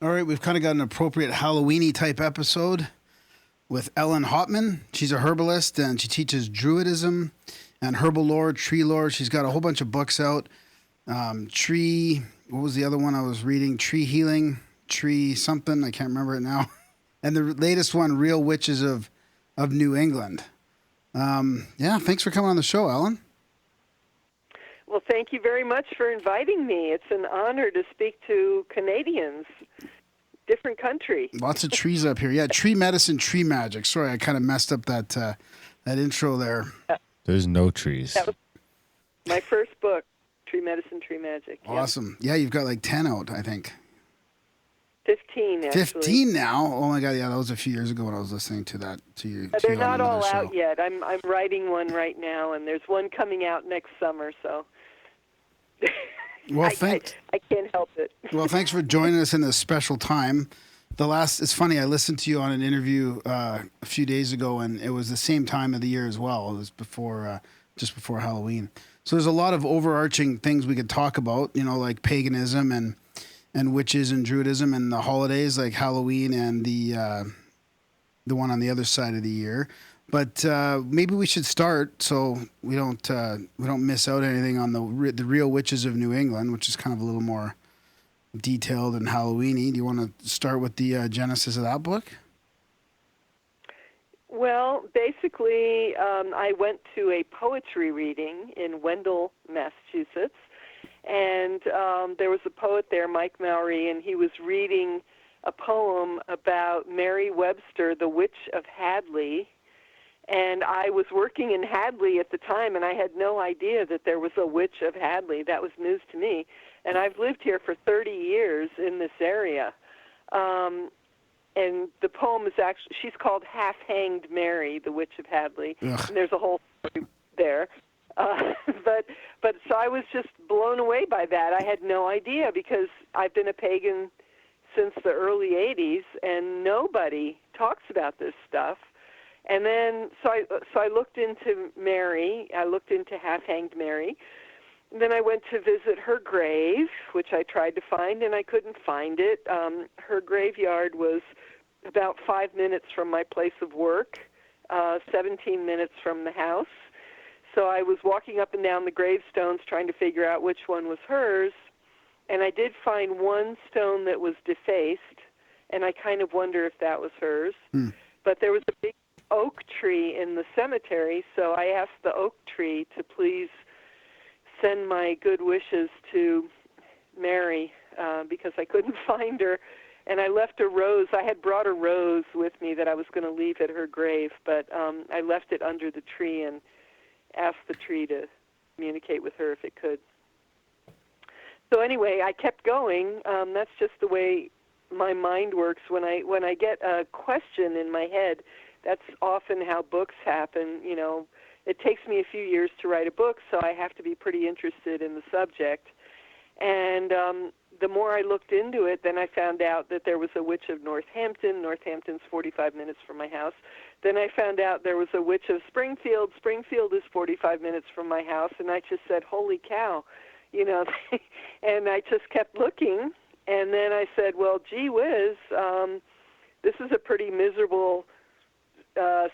All right, we've kind of got an appropriate Halloween-y type episode with Ellen Hopman. She's a herbalist and she teaches druidism and herbal lore, tree lore. She's got a whole bunch of books out. What was the other one I was reading? Tree healing, tree something. I can't remember it now. And the latest one, Real Witches of New England. Thanks for coming on the show, Ellen. Well, thank you very much for inviting me. It's an honor to speak to Canadians, different country. Lots of trees up here. Yeah, tree medicine, tree magic. Sorry, I kind of messed up that intro there. There's no trees. That was my first book, Tree Medicine, Tree Magic. Awesome. Yeah, you've got like 10 out, I think. 15, actually. 15 now? Oh, my God. Yeah, that was a few years ago when I was listening to that. They're not all out yet. I'm writing one right now, and there's one coming out next summer, so... Well, I can't help it. Well, thanks for joining us in this special time. It's funny, I listened to you on an interview a few days ago, and it was the same time of the year as well. It was just before Halloween. So there's a lot of overarching things we could talk about, like paganism and witches and druidism and the holidays like Halloween and the one on the other side of the year. But maybe we should start so we don't miss out anything on the Real Witches of New England, which is kind of a little more detailed and Halloween-y. Do you want to start with the genesis of that book? Well, basically, I went to a poetry reading in Wendell, Massachusetts, and there was a poet there, Mike Mowry, and he was reading a poem about Mary Webster, the Witch of Hadley. And I was working in Hadley at the time, and I had no idea that there was a Witch of Hadley. That was news to me. And I've lived here for 30 years in this area. And the poem is actually, she's called Half-Hanged Mary, the Witch of Hadley. Ugh. And there's a whole story there. But so I was just blown away by that. I had no idea because I've been a pagan since the early 80s, and nobody talks about this stuff. And then, so I looked into Mary. I looked into Half-Hanged Mary. And then I went to visit her grave, which I tried to find, and I couldn't find it. Her graveyard was about 5 minutes from my place of work, 17 minutes from the house. So I was walking up and down the gravestones trying to figure out which one was hers. And I did find one stone that was defaced, and I kind of wonder if that was hers. But there was a big oak tree in the cemetery, so I asked the oak tree to please send my good wishes to Mary because I couldn't find her. And I left a rose. I had brought a rose with me that I was going to leave at her grave, but I left it under the tree and asked the tree to communicate with her if it could. So anyway, I kept going. That's just the way my mind works. When I get a question in my head, that's often how books happen. It takes me a few years to write a book, so I have to be pretty interested in the subject. And the more I looked into it, then I found out that there was a witch of Northampton. Northampton's 45 minutes from my house. Then I found out there was a witch of Springfield. Springfield is 45 minutes from my house. And I just said, holy cow, and I just kept looking. And then I said, well, gee whiz, this is a pretty miserable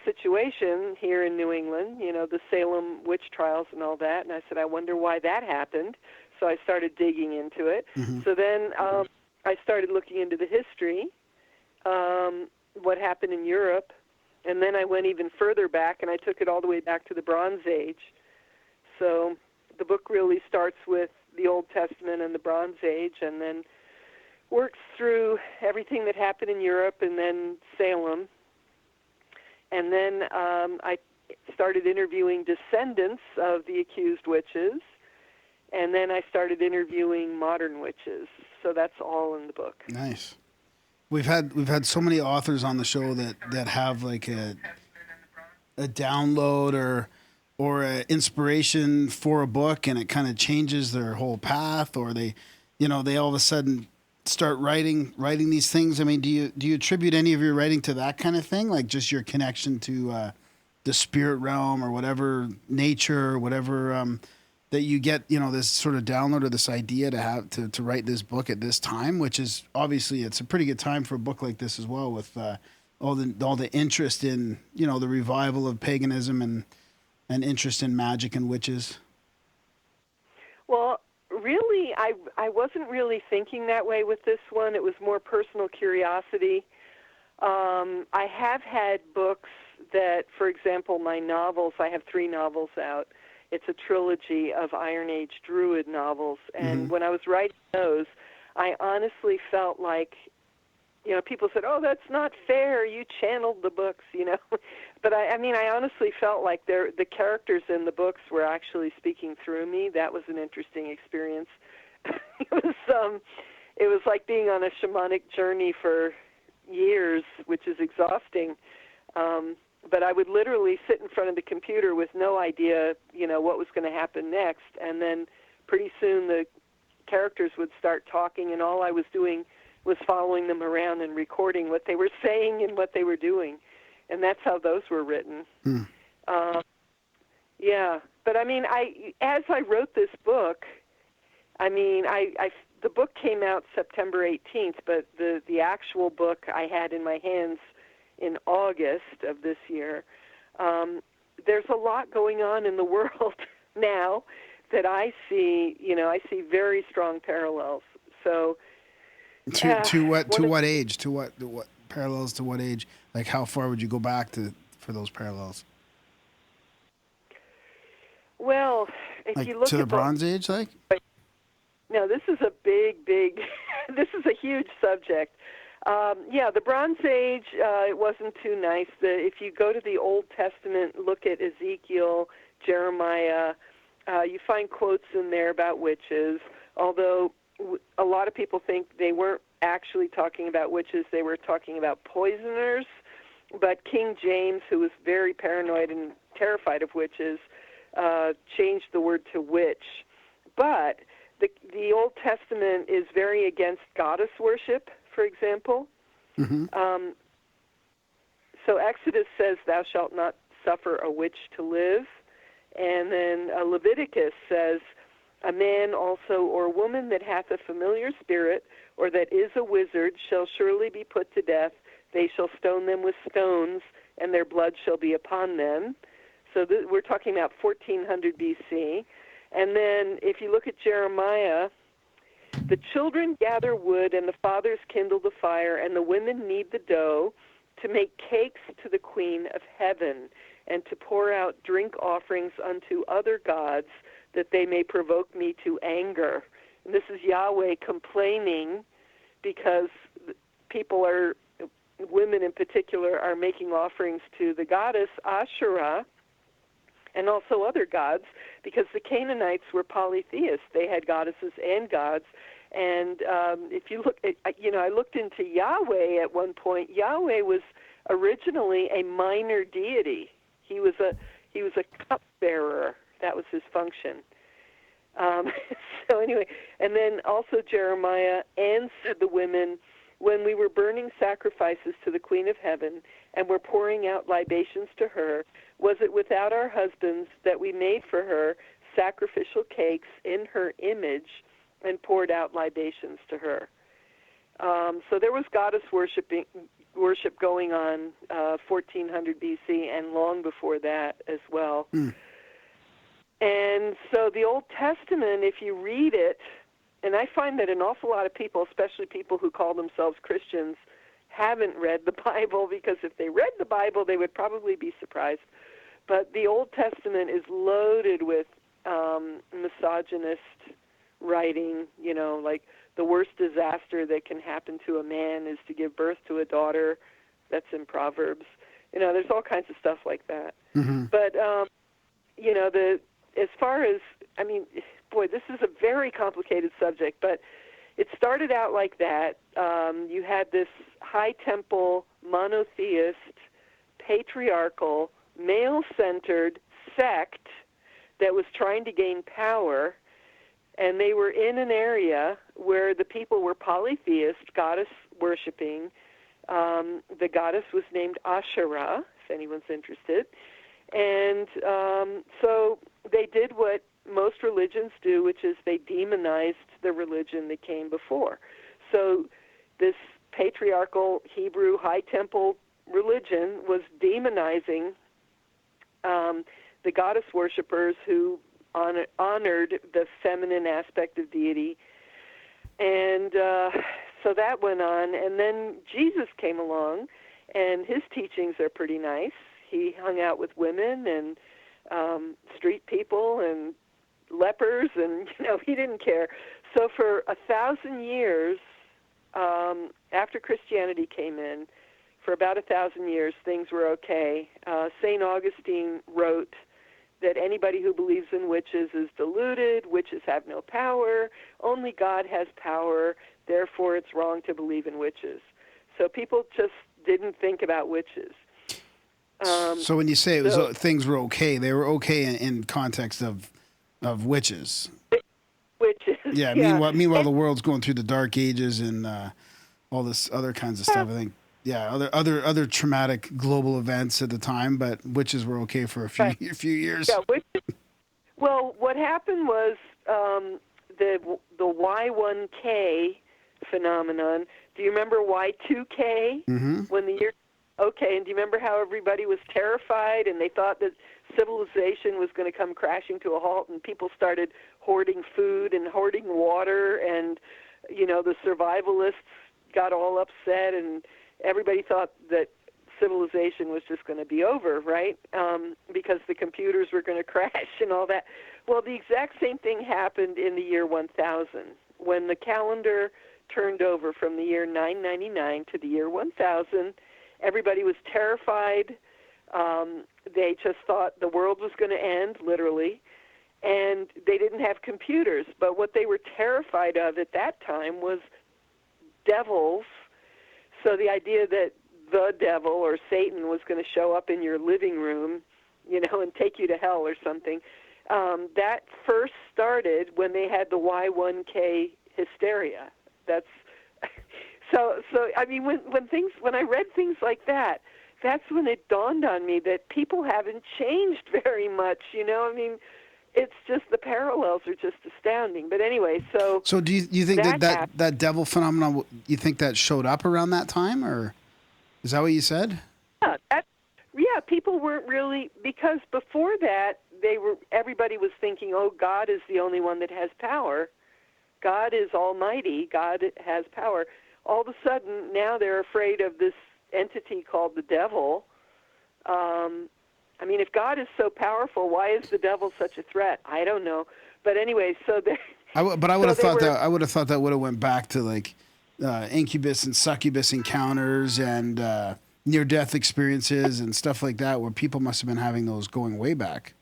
situation here in New England, the Salem witch trials and all that. And I said, I wonder why that happened. So I started digging into it. Mm-hmm. So then I started looking into the history, what happened in Europe. And then I went even further back, and I took it all the way back to the Bronze Age. So the book really starts with the Old Testament and the Bronze Age, and then works through everything that happened in Europe and then Salem. And then I started interviewing descendants of the accused witches, and then I started interviewing modern witches. So that's all in the book. Nice. We've had so many authors on the show that have like a download or a inspiration for a book, and it kind of changes their whole path, or they all of a sudden start writing these things. I mean, do you attribute any of your writing to that kind of thing, like just your connection to the spirit realm or whatever, nature, whatever that you get, this sort of download or this idea to have to write this book at this time, which is obviously it's a pretty good time for a book like this as well, with all the interest in the revival of paganism and interest in magic and witches? Well, really, I wasn't really thinking that way with this one. It was more personal curiosity. I have had books that, for example, my novels, I have 3 novels out. It's a trilogy of Iron Age Druid novels. And when I was writing those, I honestly felt like, people said, oh, that's not fair. You channeled the books, But I honestly felt like the characters in the books were actually speaking through me. That was an interesting experience. It was like being on a shamanic journey for years, which is exhausting. But I would literally sit in front of the computer with no idea, what was going to happen next. And then pretty soon the characters would start talking, and all I was doing was following them around and recording what they were saying and what they were doing. And that's how those were written. Yeah. But, as I wrote this book, the book came out September 18th, but the actual book I had in my hands in August of this year. There's a lot going on in the world now that I see, I see very strong parallels. So to what age? To what parallels to what age? Like, how far would you go back for those parallels? Well, if you look to the at Bronze Age, like? No, this is a big, this is a huge subject. The Bronze Age, it wasn't too nice. If you go to the Old Testament, look at Ezekiel, Jeremiah, you find quotes in there about witches, although a lot of people think they weren't actually talking about witches, they were talking about poisoners. But King James, who was very paranoid and terrified of witches, changed the word to witch. But the Old Testament is very against goddess worship, for example. So Exodus says, thou shalt not suffer a witch to live. And then Leviticus says, a man also or woman that hath a familiar spirit or that is a wizard shall surely be put to death. They shall stone them with stones, and their blood shall be upon them. So we're talking about 1400 BC. And then if you look at Jeremiah, the children gather wood, and the fathers kindle the fire, and the women knead the dough to make cakes to the queen of heaven, and to pour out drink offerings unto other gods, that they may provoke me to anger. And this is Yahweh complaining because women in particular, are making offerings to the goddess Asherah, and also other gods, because the Canaanites were polytheists. They had goddesses and gods. And if you look at, I looked into Yahweh at one point. Yahweh was originally a minor deity. He was a cupbearer. That was his function. So anyway, and then also Jeremiah answered the women, when we were burning sacrifices to the Queen of Heaven and were pouring out libations to her, was it without our husbands that we made for her sacrificial cakes in her image and poured out libations to her? So there was goddess worship going on 1400 BC and long before that as well. And so the Old Testament, if you read it, and I find that an awful lot of people, especially people who call themselves Christians, haven't read the Bible, because if they read the Bible, they would probably be surprised. But the Old Testament is loaded with misogynist writing, like the worst disaster that can happen to a man is to give birth to a daughter. That's in Proverbs. There's all kinds of stuff like that. But, as far as, this is a very complicated subject, but it started out like that. You had this high temple, monotheist, patriarchal, male-centered sect that was trying to gain power, and they were in an area where the people were polytheist, goddess-worshipping. The goddess was named Asherah, if anyone's interested. And so they did what most religions do, which is they demonized the religion that came before. So this patriarchal Hebrew high temple religion was demonizing the goddess worshippers who honored the feminine aspect of deity. And so that went on. And then Jesus came along, and his teachings are pretty nice. He hung out with women and street people and lepers, and he didn't care. So for 1,000 years, after Christianity came in, for about 1,000 years, things were okay. St. Augustine wrote that anybody who believes in witches is deluded, witches have no power, only God has power, therefore it's wrong to believe in witches. So people just didn't think about witches. So when you say things were okay, they were okay in context of witches. Witches. Yeah. Meanwhile, the world's going through the Dark Ages and all this other kinds of stuff. I think. Yeah. Other traumatic global events at the time, but witches were okay for a few years. Yeah. Witches. Well, what happened was the Y1K phenomenon. Do you remember Y2K? Mm-hmm. When the year. Okay, and do you remember how everybody was terrified and they thought that civilization was going to come crashing to a halt, and people started hoarding food and hoarding water, and the survivalists got all upset, and everybody thought that civilization was just going to be over, right? Because the computers were going to crash and all that. Well, the exact same thing happened in the year 1000 when the calendar turned over from the year 999 to the year 1000. Everybody was terrified. They just thought the world was going to end, literally, and they didn't have computers. But what they were terrified of at that time was devils. So the idea that the devil or Satan was going to show up in your living room, and take you to hell or something, that first started when they had the Y1K hysteria. That's So I mean, when I read things like that, that's when it dawned on me that people haven't changed very much. I mean, it's just the parallels are just astounding. But anyway, so do you think that devil phenomenon? You think that showed up around that time, or is that what you said? Yeah, people weren't really, because before that everybody was thinking, oh, God is the only one that has power. God is almighty. God has power. All of a sudden, now they're afraid of this entity called the devil. I mean, if God is so powerful, why is the devil such a threat? I don't know. But anyway, so they. I would have thought that would have went back to like incubus and succubus encounters and near-death experiences and stuff like that, where people must have been having those going way back.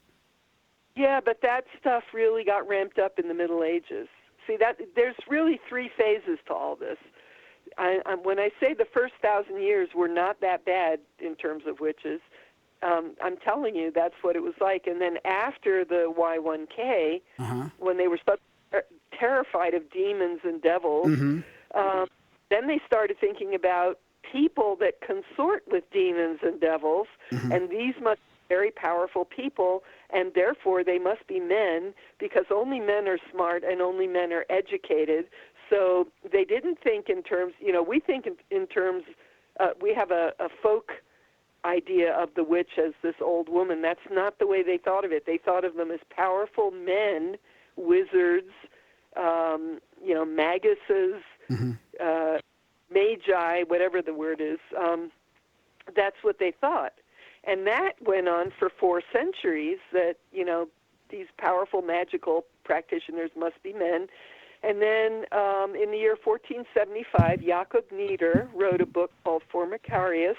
Yeah, but that stuff really got ramped up in the Middle Ages. See, there's really 3 phases to all this. When I say the first 1,000 years were not that bad in terms of witches, I'm telling you that's what it was like. And then after the Y1K, when they were so terrified of demons and devils, then they started thinking about people that consort with demons and devils, and these must be very powerful people, and therefore they must be men, because only men are smart and only men are educated. So they didn't think in terms, we think in terms, we have a folk idea of the witch as this old woman. That's not the way they thought of it. They thought of them as powerful men, wizards, maguses, magi, whatever the word is. That's what they thought. And that went on for 4 centuries, that, these powerful magical practitioners must be men. And then in the year 1475, Jakob Nieder wrote a book called Formicarius,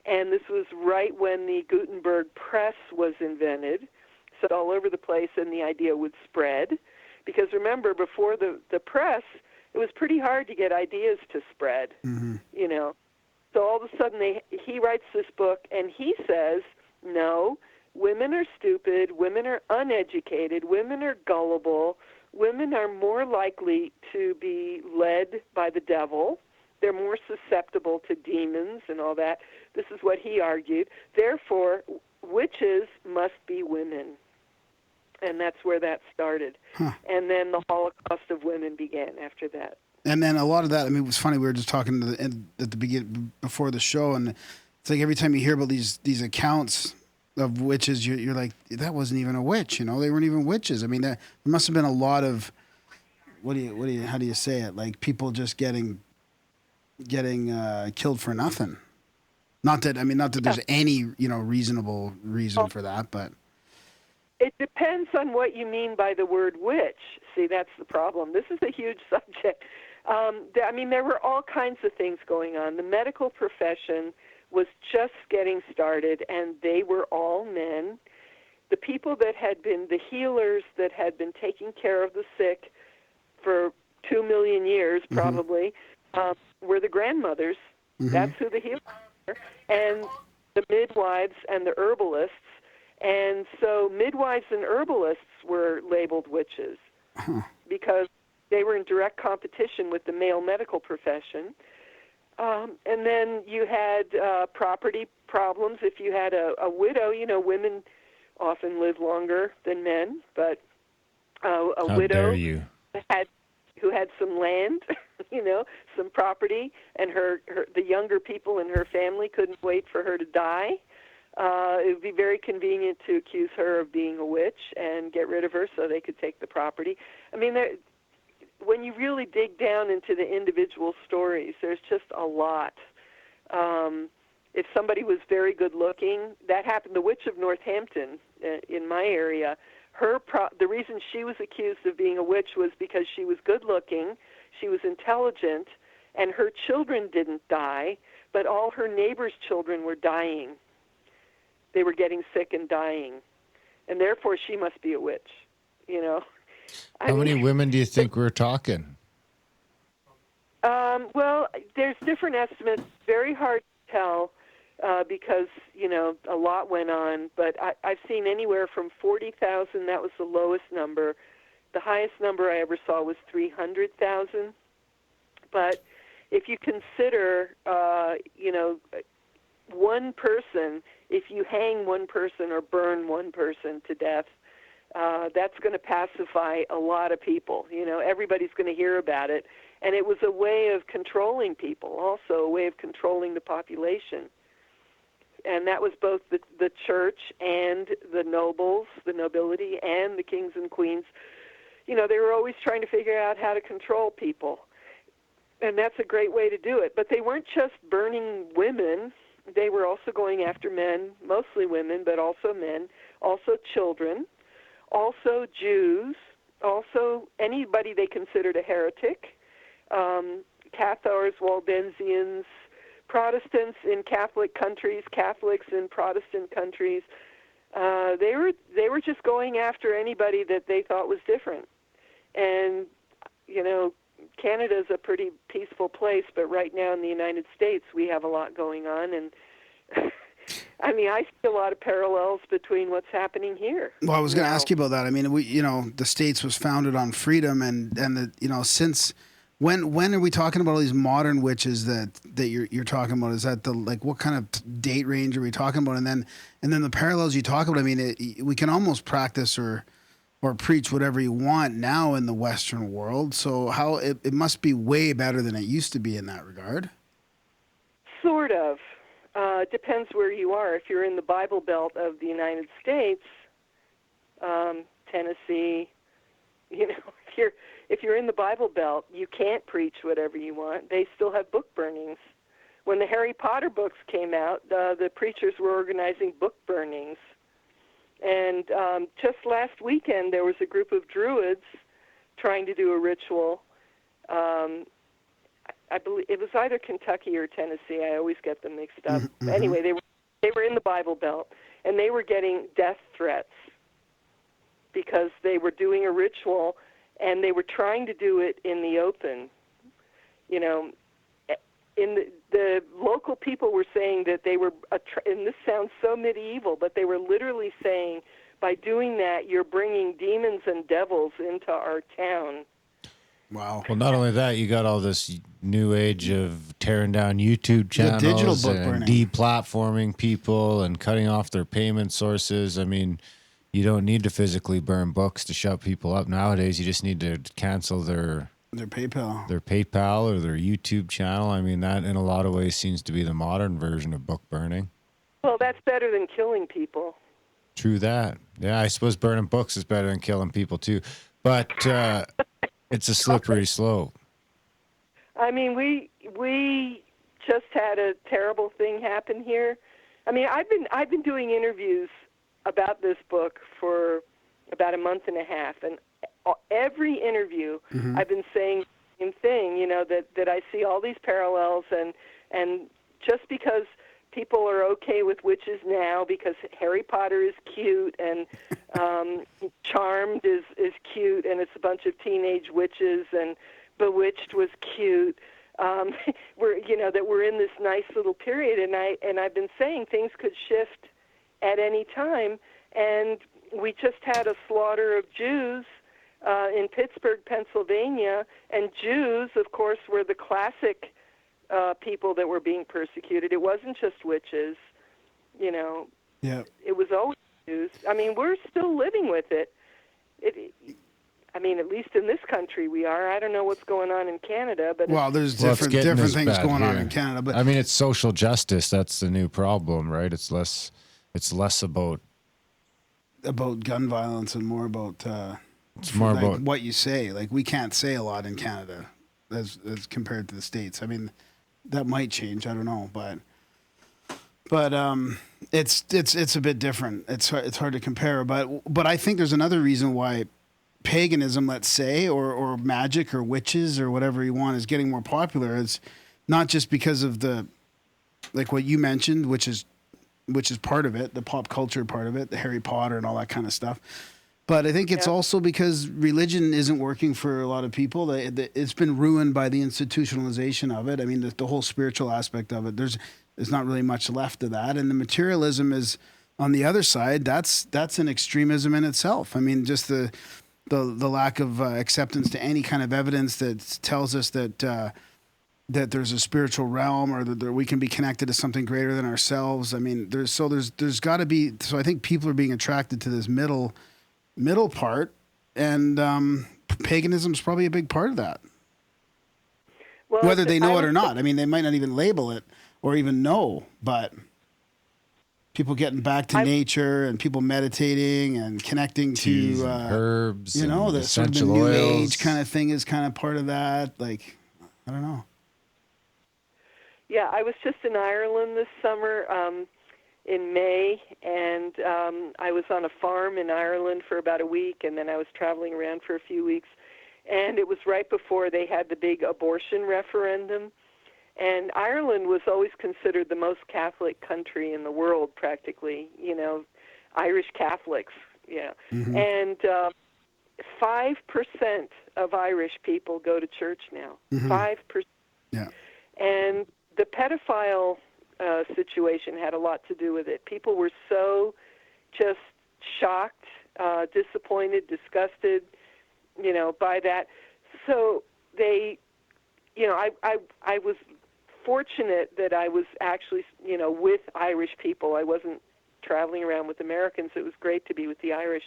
and this was right when the Gutenberg press was invented. So all over the place, and the idea would spread. Because remember, before the press, it was pretty hard to get ideas to spread, So all of a sudden, he writes this book, and he says, no, women are stupid, women are uneducated, women are gullible, women are more likely to be led by the devil. They're more susceptible to demons and all that. This is what he argued. Therefore, witches must be women. And that's where that started. And then the Holocaust of women began after that. And then a lot of that, I mean, it was funny. We were just talking at the beginning before the show, and it's like every time you hear about these accounts of witches, you're like, that wasn't even a witch. You know, they weren't even witches. I mean, there must have been a lot of how do you say it? Like people just getting killed for nothing. Not that there's any reasonable reason for that, but it depends on what you mean by the word witch. See, that's the problem. This is a huge subject. There were all kinds of things going on. The medical profession was just getting started, and they were all men. The people that had been the healers that had been taking care of the sick for 2 million years, probably, were the grandmothers. That's who the healers were, and the midwives and the herbalists. And so midwives and herbalists were labeled witches because they were in direct competition with the male medical profession. And then you had property problems. If you had a widow, women often live longer than men, but a How widow dare you. who had some land, some property, and the younger people in her family couldn't wait for her to die. It would be very convenient to accuse her of being a witch and get rid of her so they could take the property. I mean, when you really dig down into the individual stories, there's just a lot. If somebody was very good looking, that happened. The Witch of Northampton in my area, the reason she was accused of being a witch was because she was good looking, she was intelligent, and her children didn't die, but all her neighbors' children were dying. They were getting sick and dying, and therefore she must be a witch. How many women do you think we're talking? Well, there's different estimates. Very hard to tell because a lot went on. But I've seen anywhere from 40,000. That was the lowest number. The highest number I ever saw was 300,000. But if you consider, one person, if you hang one person or burn one person to death, that's going to pacify a lot of people. Everybody's going to hear about it. And it was a way of controlling people, also a way of controlling the population. And that was both the church and the nobles, the nobility, and the kings and queens. They were always trying to figure out how to control people. And that's a great way to do it. But they weren't just burning women. They were also going after men, mostly women, but also men, also children, also Jews, also anybody they considered a heretic, Cathars, Waldensians, Protestants in Catholic countries, Catholics in Protestant countries. They were just going after anybody that they thought was different. And, Canada's a pretty peaceful place, but right now in the United States we have a lot going on, and I see a lot of parallels between what's happening here. Well, I was going to ask you about that. I mean, the States was founded on freedom, and since when are we talking about all these modern witches that you're talking about? Is that what kind of date range are we talking about? And then the parallels you talk about. I mean, we can almost practice or preach whatever you want now in the Western world. So how it must be way better than it used to be in that regard. Sort of. Depends where you are. If you're in the Bible Belt of the United States, Tennessee, if you're in the Bible Belt, you can't preach whatever you want. They still have book burnings. When the Harry Potter books came out, the preachers were organizing book burnings. And just last weekend, there was a group of Druids trying to do a ritual. I believe it was either Kentucky or Tennessee. I always get them mixed up. Mm-hmm. Anyway, they were in the Bible Belt, and they were getting death threats because they were doing a ritual, and they were trying to do it in the open. The local people were saying that they were, and this sounds so medieval, but they were literally saying, by doing that, you're bringing demons and devils into our town. Wow. Well, not only that, you got all this new age of tearing down YouTube channels, digital book and burning, deplatforming people and cutting off their payment sources. I mean, You don't need to physically burn books to shut people up nowadays. You just need to cancel their PayPal or their YouTube channel. I mean, that in a lot of ways seems to be the modern version of book burning. Well, that's better than killing people. True that. Yeah, I suppose burning books is better than killing people too. But it's a slippery slope. I mean, we just had a terrible thing happen here. I mean, I've been doing interviews about this book for about a month and a half, and every interview I've been saying the same thing, you know, that I see all these parallels, and just because people are okay with witches now because Harry Potter is cute and Charmed is cute and it's a bunch of teenage witches and Bewitched was cute. We're in this nice little period, and I've been saying things could shift at any time, and we just had a slaughter of Jews in Pittsburgh, Pennsylvania, and Jews, of course, were the classic people that were being persecuted. It wasn't just witches, you know. Yeah. It was always Jews. I mean, we're still living with it. I mean, at least in this country we are. I don't know what's going on in Canada, but there's different things going on in Canada. But I mean, it's social justice. That's the new problem, right? It's less about gun violence and more about it's more like about what you say. Like, we can't say a lot in Canada as compared to the States. I mean, that might change. I don't know, but it's a bit different. It's hard to compare. But I think there's another reason why paganism, let's say, or magic or witches or whatever you want, is getting more popular. It's not just because of the, like what you mentioned, which is part of it, the pop culture part of it, the Harry Potter and all that kind of stuff. But I think it's also because religion isn't working for a lot of people. It's been ruined by the institutionalization of it. I mean, the whole spiritual aspect of it, there's not really much left of that. And the materialism is on the other side. That's an extremism in itself. I mean, just the lack of acceptance to any kind of evidence that tells us that there's a spiritual realm or that we can be connected to something greater than ourselves. I mean, there's got to be. So I think people are being attracted to this middle part, and paganism is probably a big part of that. Well, whether they know it or not. I mean, they might not even label it or even know, but people getting back to nature and people meditating and connecting to herbs, you know, the sort of the new age kind of thing is kind of part of that. Like, I don't know. Yeah, I was just in Ireland this summer in May, and I was on a farm in Ireland for about a week, and then I was traveling around for a few weeks. And it was right before they had the big abortion referendum. And Ireland was always considered the most Catholic country in the world, practically, you know, Irish Catholics, yeah. Mm-hmm. And 5% of Irish people go to church now, 5%. Yeah. And the pedophile situation had a lot to do with it. People were so just shocked, disappointed, disgusted, you know, by that. So they, you know, I was fortunate that I was actually, you know, with Irish people. I wasn't traveling around with Americans. It was great to be with the Irish.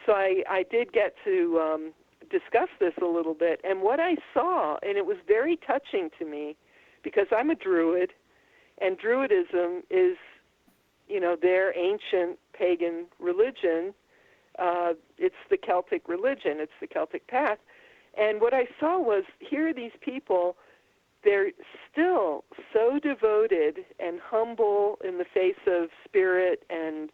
So I did get to discuss this a little bit. And what I saw, and it was very touching to me, because I'm a Druid, and Druidism is, you know, their ancient pagan religion. It's the Celtic religion. It's the Celtic path. And what I saw was, here are these people, they're still so devoted and humble in the face of spirit and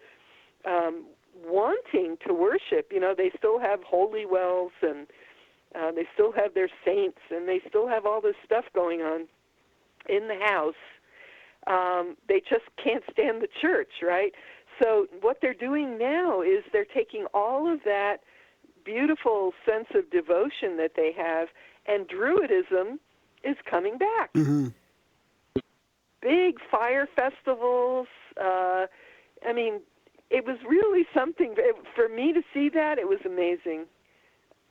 wanting to worship. You know, they still have holy wells, and they still have their saints, and they still have all this stuff going on in the house. They just can't stand the church, right? So what they're doing now is they're taking all of that beautiful sense of devotion that they have, and Druidism is coming back. Mm-hmm. Big fire festivals. I mean, it was really something. For me to see that, it was amazing.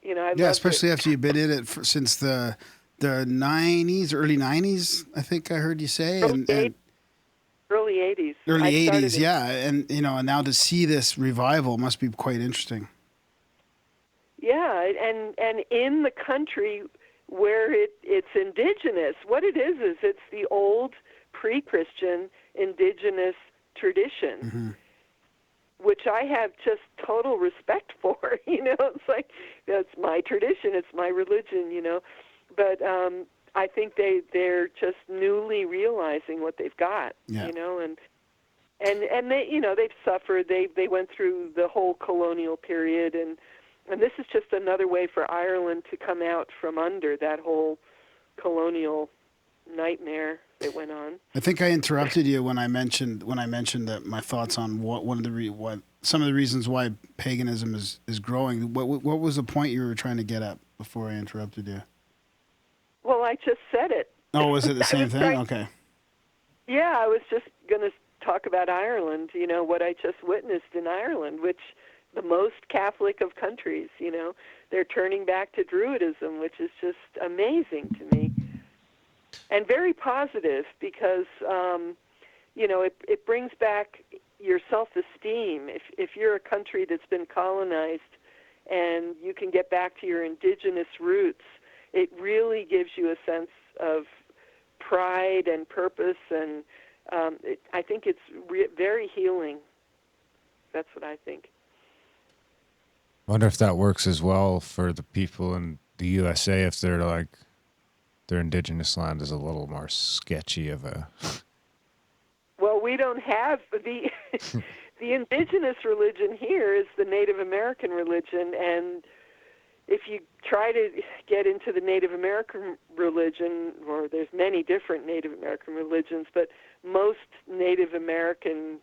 You know, especially after you've been in it since the 90s, early 90s, I think I heard you say. Early '80s. Early '80s, yeah, and and now to see this revival must be quite interesting. Yeah, and in the country where it's indigenous, what it is it's the old pre-Christian indigenous tradition, which I have just total respect for. It's like that's my tradition, it's my religion, but I think they're just newly realizing what they've got, and they've suffered. They went through the whole colonial period, and this is just another way for Ireland to come out from under that whole colonial nightmare that went on. I think I interrupted you when I mentioned that my thoughts on what some of the reasons why paganism is growing. What was the point you were trying to get at before I interrupted you? Well, I just said it. Oh, was it the same thing? Okay. Yeah, I was just going to talk about Ireland, what I just witnessed in Ireland, which the most Catholic of countries, they're turning back to Druidism, which is just amazing to me. And very positive because, it brings back your self-esteem. If you're a country that's been colonized and you can get back to your indigenous roots, it really gives you a sense of pride and purpose, and I think it's very healing. That's what I think. I wonder if that works as well for the people in the USA, if they're like, their indigenous land is a little more sketchy of a... Well, we don't have the indigenous religion here is the Native American religion, and if you try to get into the Native American religion, or there's many different Native American religions, but most Native American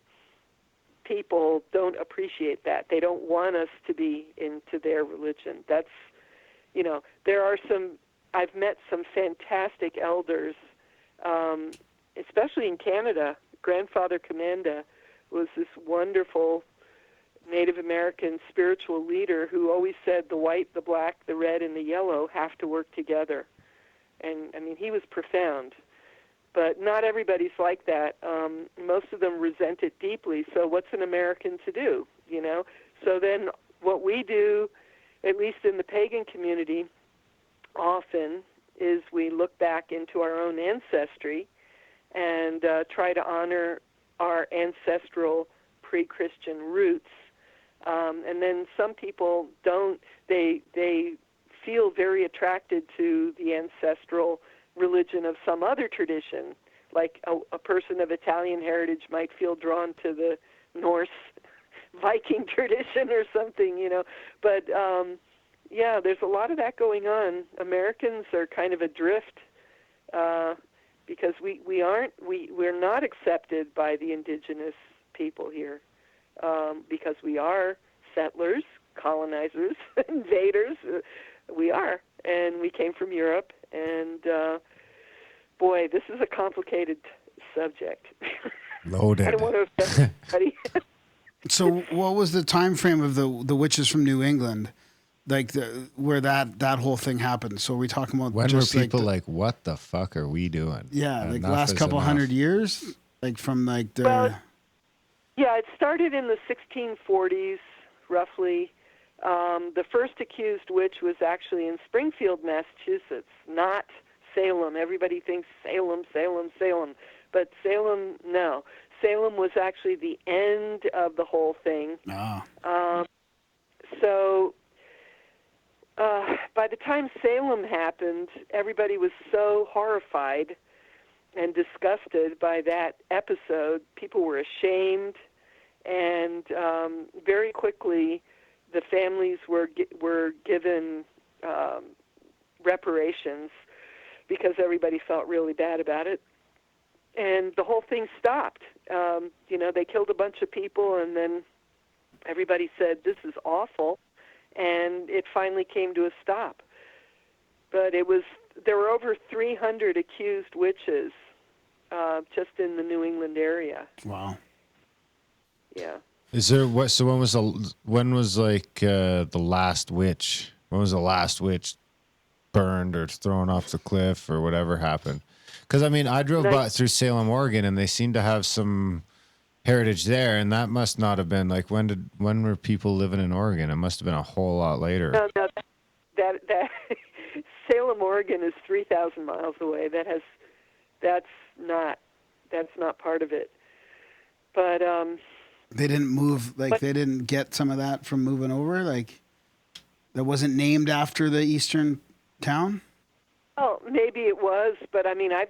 people don't appreciate that. They don't want us to be into their religion. That's, there are I've met some fantastic elders, especially in Canada. Grandfather Commanda was this wonderful Native American spiritual leader who always said the white, the black, the red, and the yellow have to work together. And, he was profound. But not everybody's like that. Most of them resent it deeply. So what's an American to do, So then what we do, at least in the pagan community, often is we look back into our own ancestry and try to honor our ancestral pre-Christian roots. And then some people don't, they feel very attracted to the ancestral religion of some other tradition, like a person of Italian heritage might feel drawn to the Norse Viking tradition or something, But, yeah, there's a lot of that going on. Americans are kind of adrift because we're not accepted by the indigenous people here because we are settlers, colonizers, invaders. We are, and we came from Europe, and boy, this is a complicated subject. Loaded. I don't want to offend anybody. So, what was the time frame of the witches from New England, like where that whole thing happened? So, are we talking about when just were people like, what the fuck are we doing? Yeah, like Enough last is couple enough. 100 years, like from like the. Well, yeah, it started in the 1640s, roughly. The first accused witch was actually in Springfield, Massachusetts, not Salem. Everybody thinks Salem, but Salem, no. Salem was actually the end of the whole thing. So by the time Salem happened, everybody was so horrified and disgusted by that episode. People were ashamed, and very quickly the families were given reparations because everybody felt really bad about it. And the whole thing stopped. They killed a bunch of people, and then everybody said, this is awful, and it finally came to a stop. But there were over 300 accused witches just in the New England area. Wow. Yeah. Is there what? So when was the last witch? When was the last witch burned or thrown off the cliff or whatever happened? Because I drove by through Salem, Oregon, and they seem to have some heritage there, and that must not have been like when were people living in Oregon? It must have been a whole lot later. No, that Salem, Oregon is 3,000 miles away. That's not part of it. But they didn't move, like they didn't get some of that from moving over, like that wasn't named after the eastern town. Oh, maybe it was, but I mean, I'm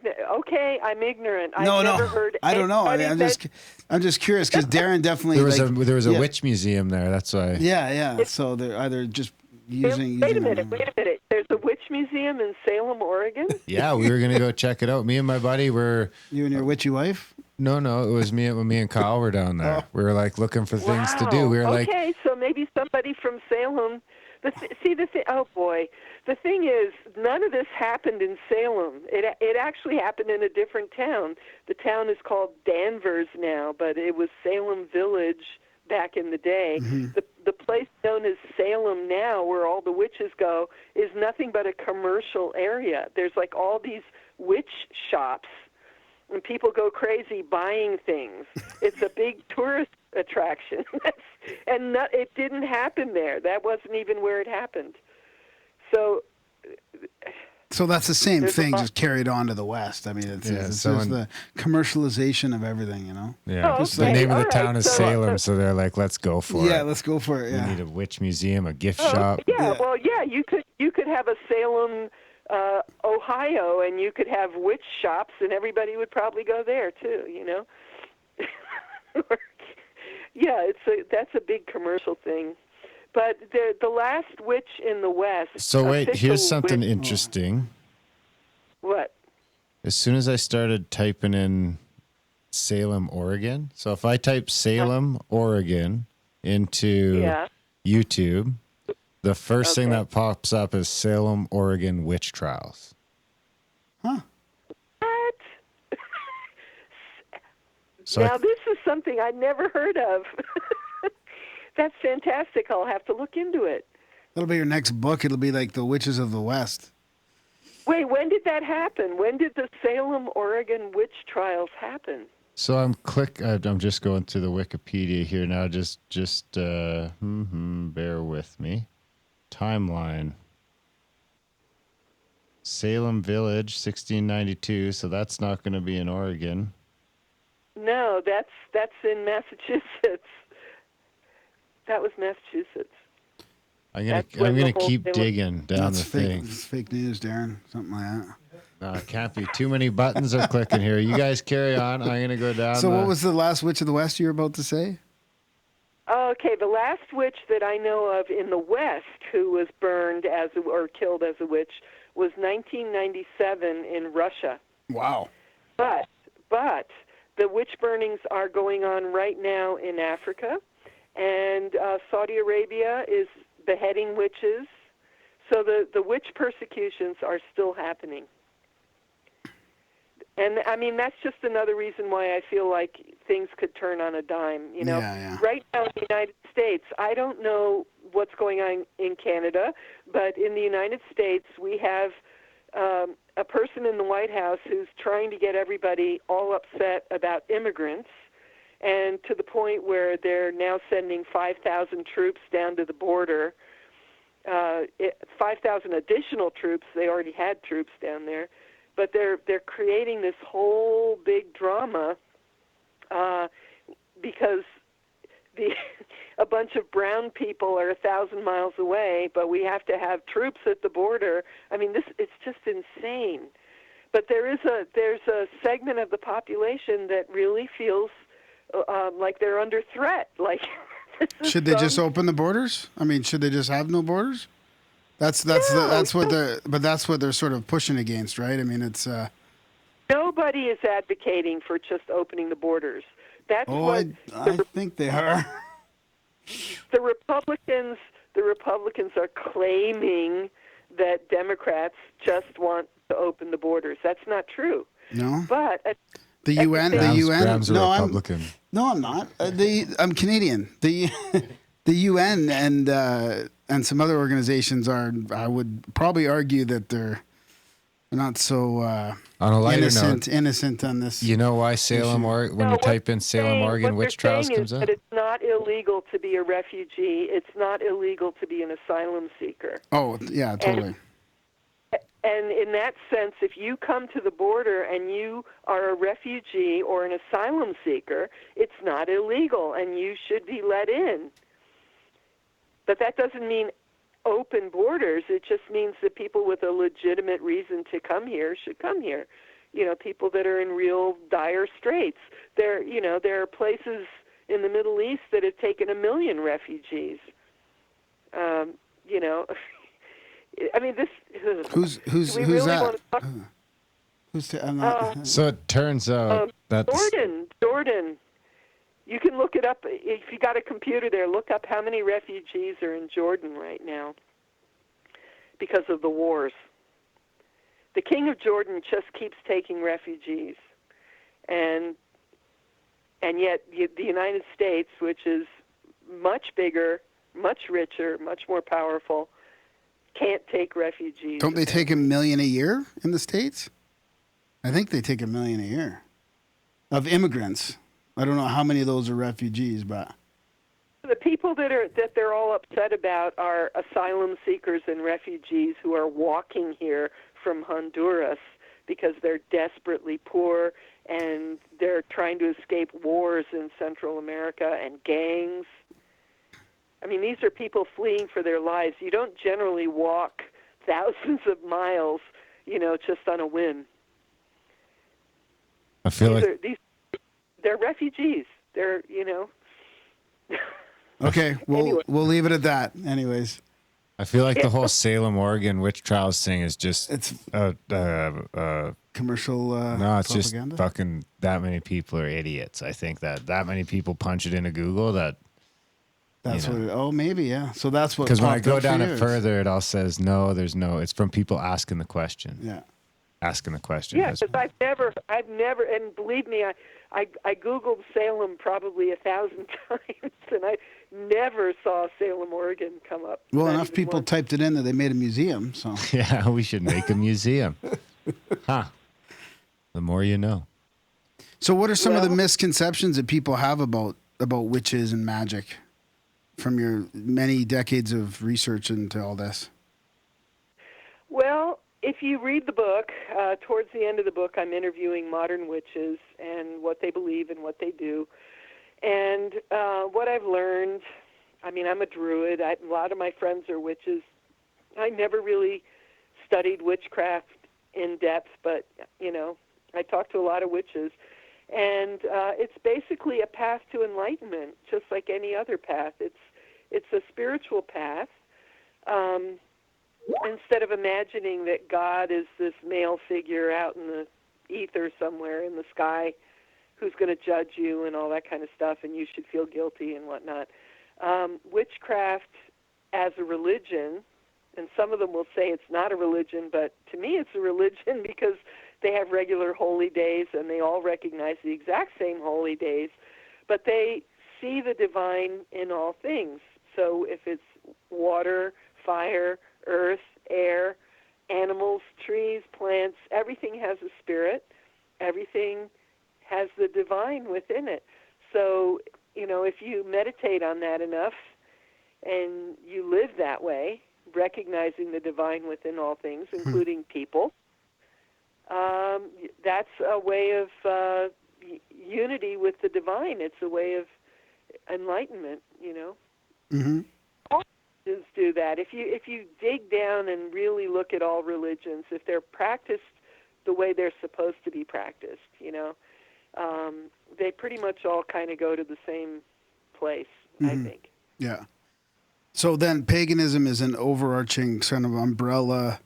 ignorant. I've No, never heard. I don't know. I'm just curious because Darren definitely there was a witch museum there. That's why. Yeah. So they're either just using. Wait a minute. There's a witch museum in Salem, Oregon. Yeah, we were gonna go check it out. Me and my buddy were. You and your witchy wife? No, it was me and Kyle were down there. We were like looking for things to do. We were like, okay, so maybe somebody from Salem. Oh boy, the thing is, none of this happened in Salem. It actually happened in a different town. The town is called Danvers now, but it was Salem Village back in the day. Mm-hmm. The place known as Salem now, where all the witches go, is nothing but a commercial area. There's like all these witch shops, and people go crazy buying things. It's a big tourist attraction. It didn't happen there. That wasn't even where it happened. So that's the same thing, just carried on to the West. I mean, it's just the commercialization of everything, you know? Yeah. Oh, The name of the town is Salem, so they're like, let's go for it. Yeah, let's go for it, yeah. We need a witch museum, a gift shop. Yeah, well, you could have a Salem, Ohio, and you could have witch shops, and everybody would probably go there, too, you know? Yeah, that's a big commercial thing. But the last witch in the West. So wait, here's something interesting. What? As soon as I started typing in Salem, Oregon, so if I type Salem, Oregon into YouTube, the first thing that pops up is Salem, Oregon witch trials. Huh. What? So now this is something I'd never heard of. That's fantastic. I'll have to look into it. That'll be your next book. It'll be like The Witches of the West. Wait, when did that happen? When did the Salem, Oregon witch trials happen? So I'm just going through the Wikipedia here now. Just bear with me. Timeline. Salem Village, 1692. So that's not going to be in Oregon. No, that's in Massachusetts. That was Massachusetts. I'm gonna keep digging down the thing. It's fake news, Darren. Something like that. No, it can't be. Too many buttons are clicking here. You guys carry on. I'm gonna go down. So what was the last witch of the West you were about to say? Okay, the last witch that I know of in the West who was burned or killed as a witch was 1997 in Russia. Wow. But the witch burnings are going on right now in Africa. And Saudi Arabia is beheading witches. So the witch persecutions are still happening. And, I mean, that's just another reason why I feel like things could turn on a dime. You know, Right now in the United States, I don't know what's going on in Canada, but in the United States, we have a person in the White House who's trying to get everybody all upset about immigrants, and to the point where they're now sending 5,000 troops down to the border, 5,000 additional troops. They already had troops down there, but they're creating this whole big drama because a bunch of brown people are 1,000 miles away, but we have to have troops at the border. I mean, it's just insane. But there's a segment of the population that really feels like they're under threat. Like, should they just open the borders? I mean, should they just have no borders? That's what they're sort of pushing against, right? I mean, it's nobody is advocating for just opening the borders. That's I think they are. The Republicans are claiming that Democrats just want to open the borders. That's not true. No. But the UN. Graham's a Republican. I'm not. I'm Canadian. The UN and some other organizations are. I would probably argue that they're not so On a lighter innocent on this. you know why Salem, Oregon, when you type in Salem, Oregon, witch trials comes up? That it's not illegal to be a refugee. It's not illegal to be an asylum seeker. Oh, yeah, totally. And in that sense, if you come to the border and you are a refugee or an asylum seeker, it's not illegal and you should be let in. But that doesn't mean open borders. It just means that people with a legitimate reason to come here should come here. You know, people that are in real dire straits. There are places in the Middle East that have taken 1 million refugees. I mean, this. Who's that? So it turns out that's Jordan. You can look it up if you got a computer there. Look up how many refugees are in Jordan right now because of the wars. The king of Jordan just keeps taking refugees, and yet the United States, which is much bigger, much richer, much more powerful, can't take refugees. Don't they take 1 million a year in the States? I think they take 1 million a year of immigrants. I don't know how many of those are refugees, but the people that they're all upset about are asylum seekers and refugees who are walking here from Honduras because they're desperately poor and they're trying to escape wars in Central America and gangs. I mean, these are people fleeing for their lives. You don't generally walk thousands of miles, just on a whim. I feel they're refugees. They're, Okay, we'll leave it at that. Anyways, I feel like the whole Salem, Oregon witch trials thing is just it's commercial. No, it's propaganda? just fucking that many people are idiots. I think that many people punch it into Google That's what. Maybe, yeah. So that's what. Because when I go down it further, it all says no. There's no. It's from people asking the question. Yeah. Asking the question. Yeah, because I've never, and believe me, I Googled Salem probably 1,000 times, and I never saw Salem, Oregon come up. Well, enough people typed it in that they made a museum. So yeah, we should make a museum. Huh. The more you know. So, what are some of the misconceptions that people have about witches and magic? From your many decades of research into all this? Well, if you read the book, towards the end of the book, I'm interviewing modern witches and what they believe and what they do. And what I've learned, I mean, I'm a druid. A lot of my friends are witches. I never really studied witchcraft in depth, but, I talked to a lot of witches. And it's basically a path to enlightenment, just like any other path. It's a spiritual path. Instead of imagining that God is this male figure out in the ether somewhere in the sky who's going to judge you and all that kind of stuff, and you should feel guilty and whatnot. Witchcraft as a religion, and some of them will say it's not a religion, but to me it's a religion because they have regular holy days and they all recognize the exact same holy days, but they see the divine in all things. So if it's water, fire, earth, air, animals, trees, plants, everything has a spirit. Everything has the divine within it. So, if you meditate on that enough and you live that way, recognizing the divine within all things, including people, that's a way of unity with the divine. It's a way of enlightenment, Mm-hmm. All religions do that. If you dig down and really look at all religions, if they're practiced the way they're supposed to be practiced, they pretty much all kind of go to the same place, I think. Yeah. So then paganism is an overarching sort of umbrella,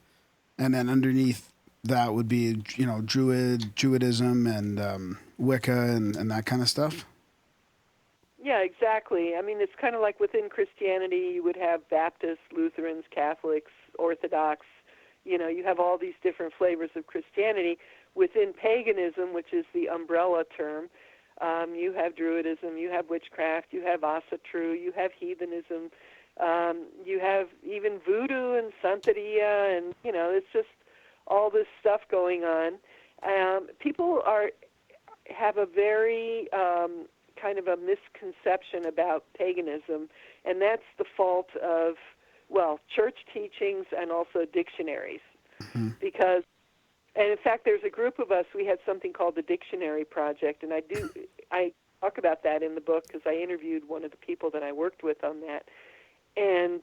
and then underneath that would be, Druidism and Wicca and that kind of stuff? Yeah, exactly. I mean, it's kind of like within Christianity, you would have Baptists, Lutherans, Catholics, Orthodox. You have all these different flavors of Christianity. Within paganism, which is the umbrella term, you have Druidism, you have witchcraft, you have Asatru, you have heathenism, you have even voodoo and Santeria, and, it's just all this stuff going on. People have a very kind of a misconception about paganism, and that's the fault of, well, church teachings and also dictionaries. Because, and in fact, there's a group of us, we had something called the Dictionary Project, and I talk about that in the book because I interviewed one of the people that I worked with on that. And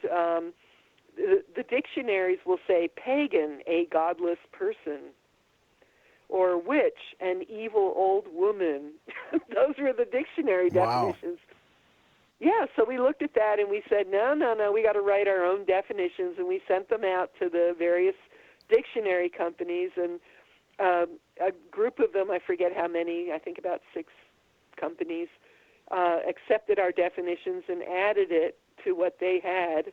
the dictionaries will say pagan, a godless person, or witch, an evil old woman. Those were the dictionary definitions. Yeah, so we looked at that and we said, no, we got to write our own definitions, and we sent them out to the various dictionary companies, and a group of them, I forget how many, I think about 6 companies, accepted our definitions and added it to what they had.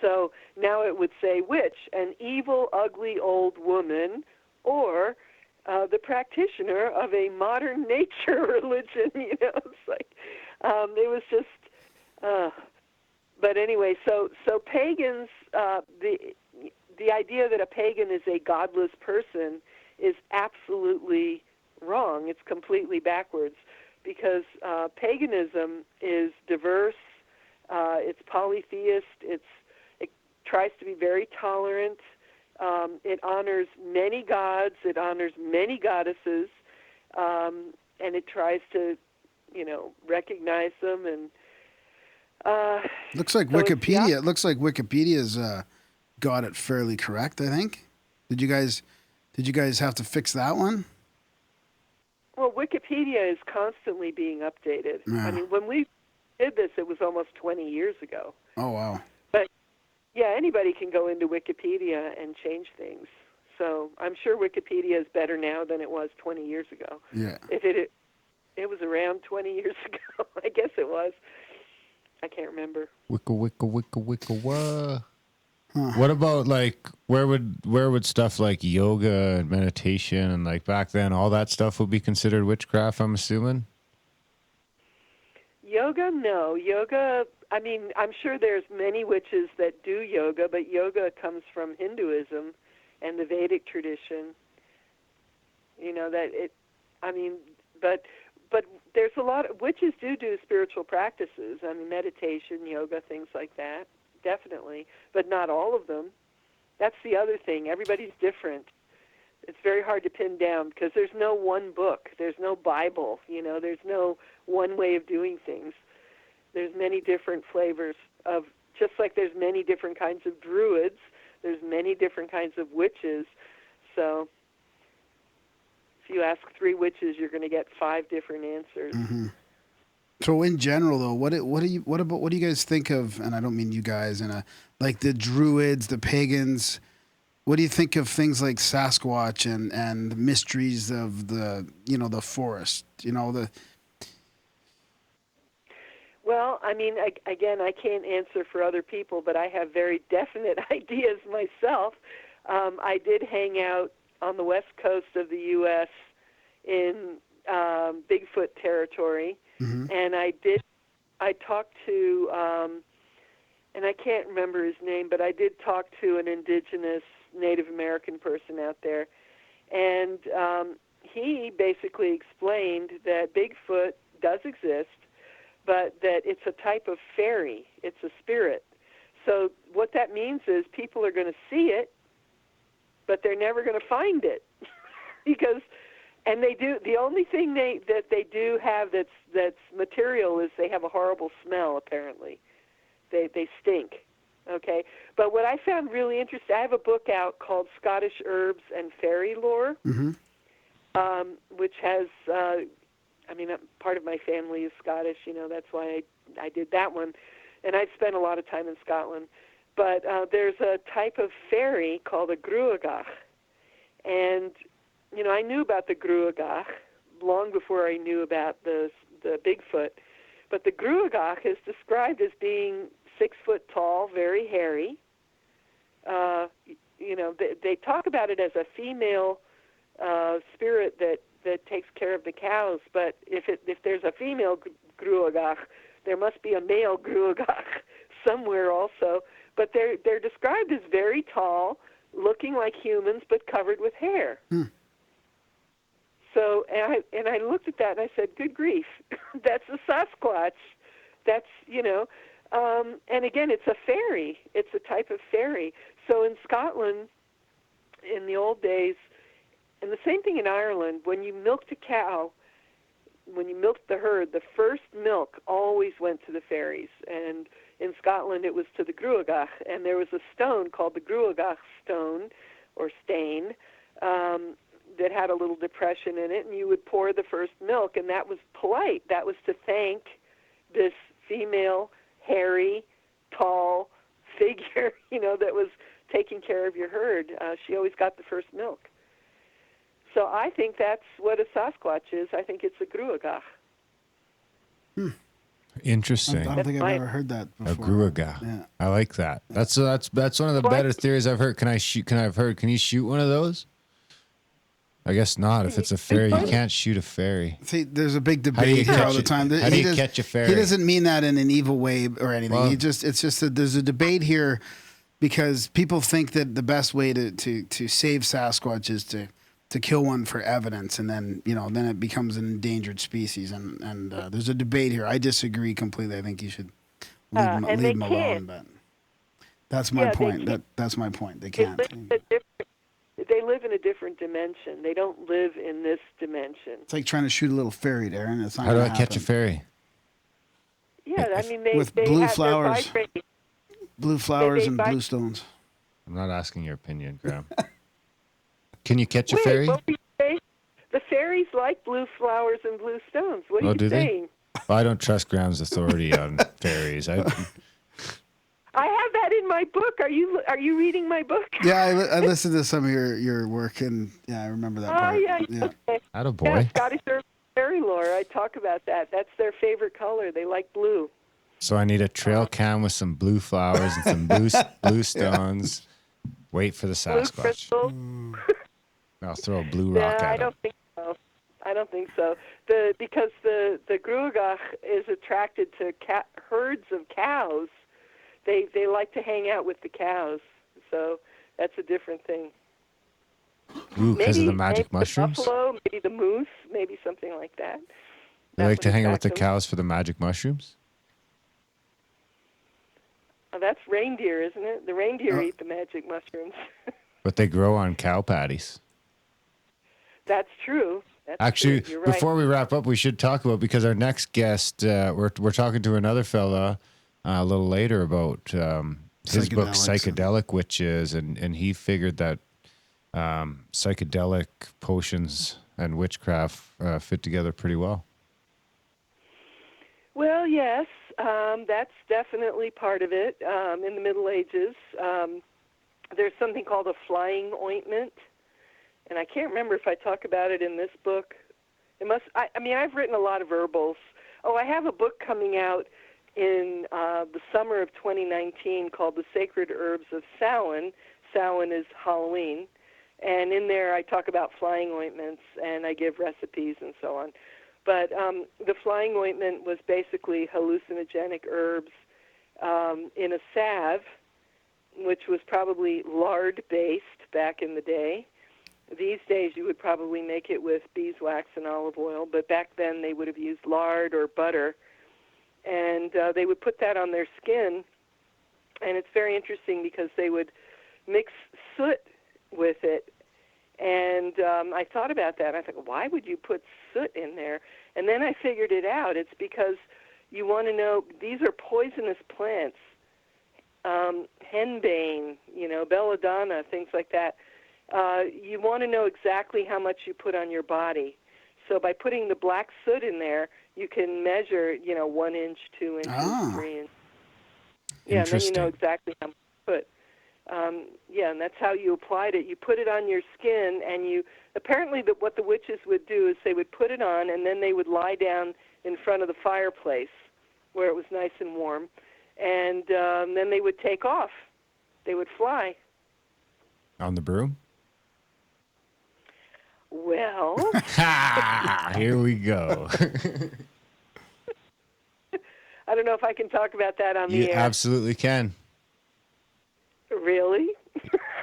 So now it would say witch, an evil, ugly old woman, or the practitioner of a modern nature religion. It's like it was just. But anyway, so pagans. The idea that a pagan is a godless person is absolutely wrong. It's completely backwards, because paganism is diverse. It's polytheist. It tries to be very tolerant. It honors many gods. It honors many goddesses, and it tries to, recognize them. And looks like Wikipedia. It looks like Wikipedia's got it fairly correct, I think. Did you guys have to fix that one? Well, Wikipedia is constantly being updated. Yeah. I mean, when we did this, it was almost 20 years ago. Oh, wow. But, yeah, anybody can go into Wikipedia and change things. So I'm sure Wikipedia is better now than it was 20 years ago. Yeah. If it was around 20 years ago, I guess it was. I can't remember. Wicca. What about, like, where would stuff like yoga and meditation and, like, back then, all that stuff would be considered witchcraft, I'm assuming? Yoga, no. Yoga, I mean, I'm sure there's many witches that do yoga, but yoga comes from Hinduism and the Vedic tradition. But there's a lot of witches do spiritual practices. I mean, meditation, yoga, things like that. Definitely, but not all of them. That's the other thing. Everybody's different. It's very hard to pin down because there's no one book. There's no Bible. There's no one way of doing things. There's many different flavors of, just like there's many different kinds of druids, there's many different kinds of witches. So if you ask 3 witches, you're going to get 5 different answers. Mm-hmm. So in general, though, what do you guys think of? And I don't mean you guys, and like the druids, the pagans. What do you think of things like Sasquatch and mysteries of the forest? Well, I mean, again, I can't answer for other people, but I have very definite ideas myself. I did hang out on the west coast of the U.S. in Bigfoot territory. Mm-hmm. And I talked to, and I can't remember his name, but I did talk to an indigenous Native American person out there. And he basically explained that Bigfoot does exist, but that it's a type of fairy. It's a spirit. So what that means is people are going to see it, but they're never going to find it. And they do. The only thing that they do have that's material is they have a horrible smell. Apparently, they stink. Okay, but what I found really interesting, I have a book out called Scottish Herbs and Fairy Lore, mm-hmm. Which has. Part of my family is Scottish. That's why I did that one, and I've spent a lot of time in Scotland. But there's a type of fairy called a gruagach, and I knew about the gruagach long before I knew about the Bigfoot. But the gruagach is described as being 6 foot tall, very hairy. They talk about it as a female spirit that takes care of the cows. But if there's a female gruagach, there must be a male gruagach somewhere also. But they're described as very tall, looking like humans but covered with hair. So, and I looked at that and I said, good grief, that's a Sasquatch. That's, and again, it's a fairy. It's a type of fairy. So in Scotland, in the old days, and the same thing in Ireland, when you milked a cow, when you milked the herd, the first milk always went to the fairies. And in Scotland, it was to the Gruagach. And there was a stone called the Gruagach stone, or stain, that had a little depression in it, and you would pour the first milk, and that was polite. That was to thank this female, hairy, tall figure, that was taking care of your herd. She always got the first milk. So I think that's what a Sasquatch is. I think it's a Gruagach. Interesting. I don't think I've ever heard that before. A Gruagach. Yeah. I like that. That's one of the better theories I've heard. Can you shoot one of those? I guess not. If it's a fairy, you can't shoot a fairy. See, there's a big debate here all the time. How do you catch a fairy? He doesn't mean that in an evil way or anything. Well, it's just that there's a debate here because people think that the best way to save Sasquatch is to kill one for evidence, and then then it becomes an endangered species. And there's a debate here. I disagree completely. I think you should leave them alone. But that's my point. That's my point. They can't. They live in a different dimension. They don't live in this dimension. It's like trying to shoot a little fairy, Darren. It's not How do I gonna happen. catch a fairy? Yeah, I mean, they blue have flowers, blue flowers and blue stones. I'm not asking your opinion, Graham. Can you catch a Wait, fairy? What were you saying? The fairies like blue flowers and blue stones. What are you saying? Well, I don't trust Graham's authority on fairies. I have that in my book. Are you reading my book? Yeah, I listened to some of your work, and I remember that part. Yeah. Okay. Attaboy. Yeah, Scottish fairy lore. I talk about that. That's their favorite color. They like blue. So I need a trail cam with some blue flowers and some blue stones. Wait for the Sasquatch. I'll throw a blue rock at him. I don't think so. I don't think so. Because the Gruagach is attracted to herds of cows. They like to hang out with the cows, so that's a different thing. Ooh, because of the magic mushrooms? The buffalo, maybe the moose, maybe something like that. They like to hang out with the cows for the magic mushrooms? Oh, that's reindeer, isn't it? The reindeer eat the magic mushrooms. But they grow on cow patties. That's true. Actually, true. You're right. Before we wrap up, we should talk about, because our next guest, we're talking to another fella a little later about his book, Psychedelic Witches, and he figured that psychedelic potions and witchcraft fit together pretty well. Well, yes, that's definitely part of it. In the Middle Ages, there's something called a flying ointment, and I can't remember if I talk about it in this book. I've written a lot of herbals. Oh, I have a book coming out in the summer of 2019 called The Sacred Herbs of Samhain. Samhain is Halloween. And in there I talk about flying ointments and I give recipes and so on. But the flying ointment was basically hallucinogenic herbs in a salve, which was probably lard-based back in the day. These days you would probably make it with beeswax and olive oil, but back then they would have used lard or butter. And they would put that on their skin, and it's very interesting because they would mix soot with it. And I thought about that. I thought, why would you put soot in there? And then I figured it out. It's because you want to know, these are poisonous plants, henbane, belladonna, things like that. You want to know exactly how much you put on your body. So by putting the black soot in there, you can measure, 1 inch, 2 inches, 3 inches. Yeah, and then you know exactly how much to put. And that's how you applied it. You put it on your skin, and apparently what the witches would do is they would put it on, and then they would lie down in front of the fireplace where it was nice and warm, and then they would take off. They would fly. On the broom? Well. Here we go. I don't know if I can talk about that on the air. You absolutely can. Really?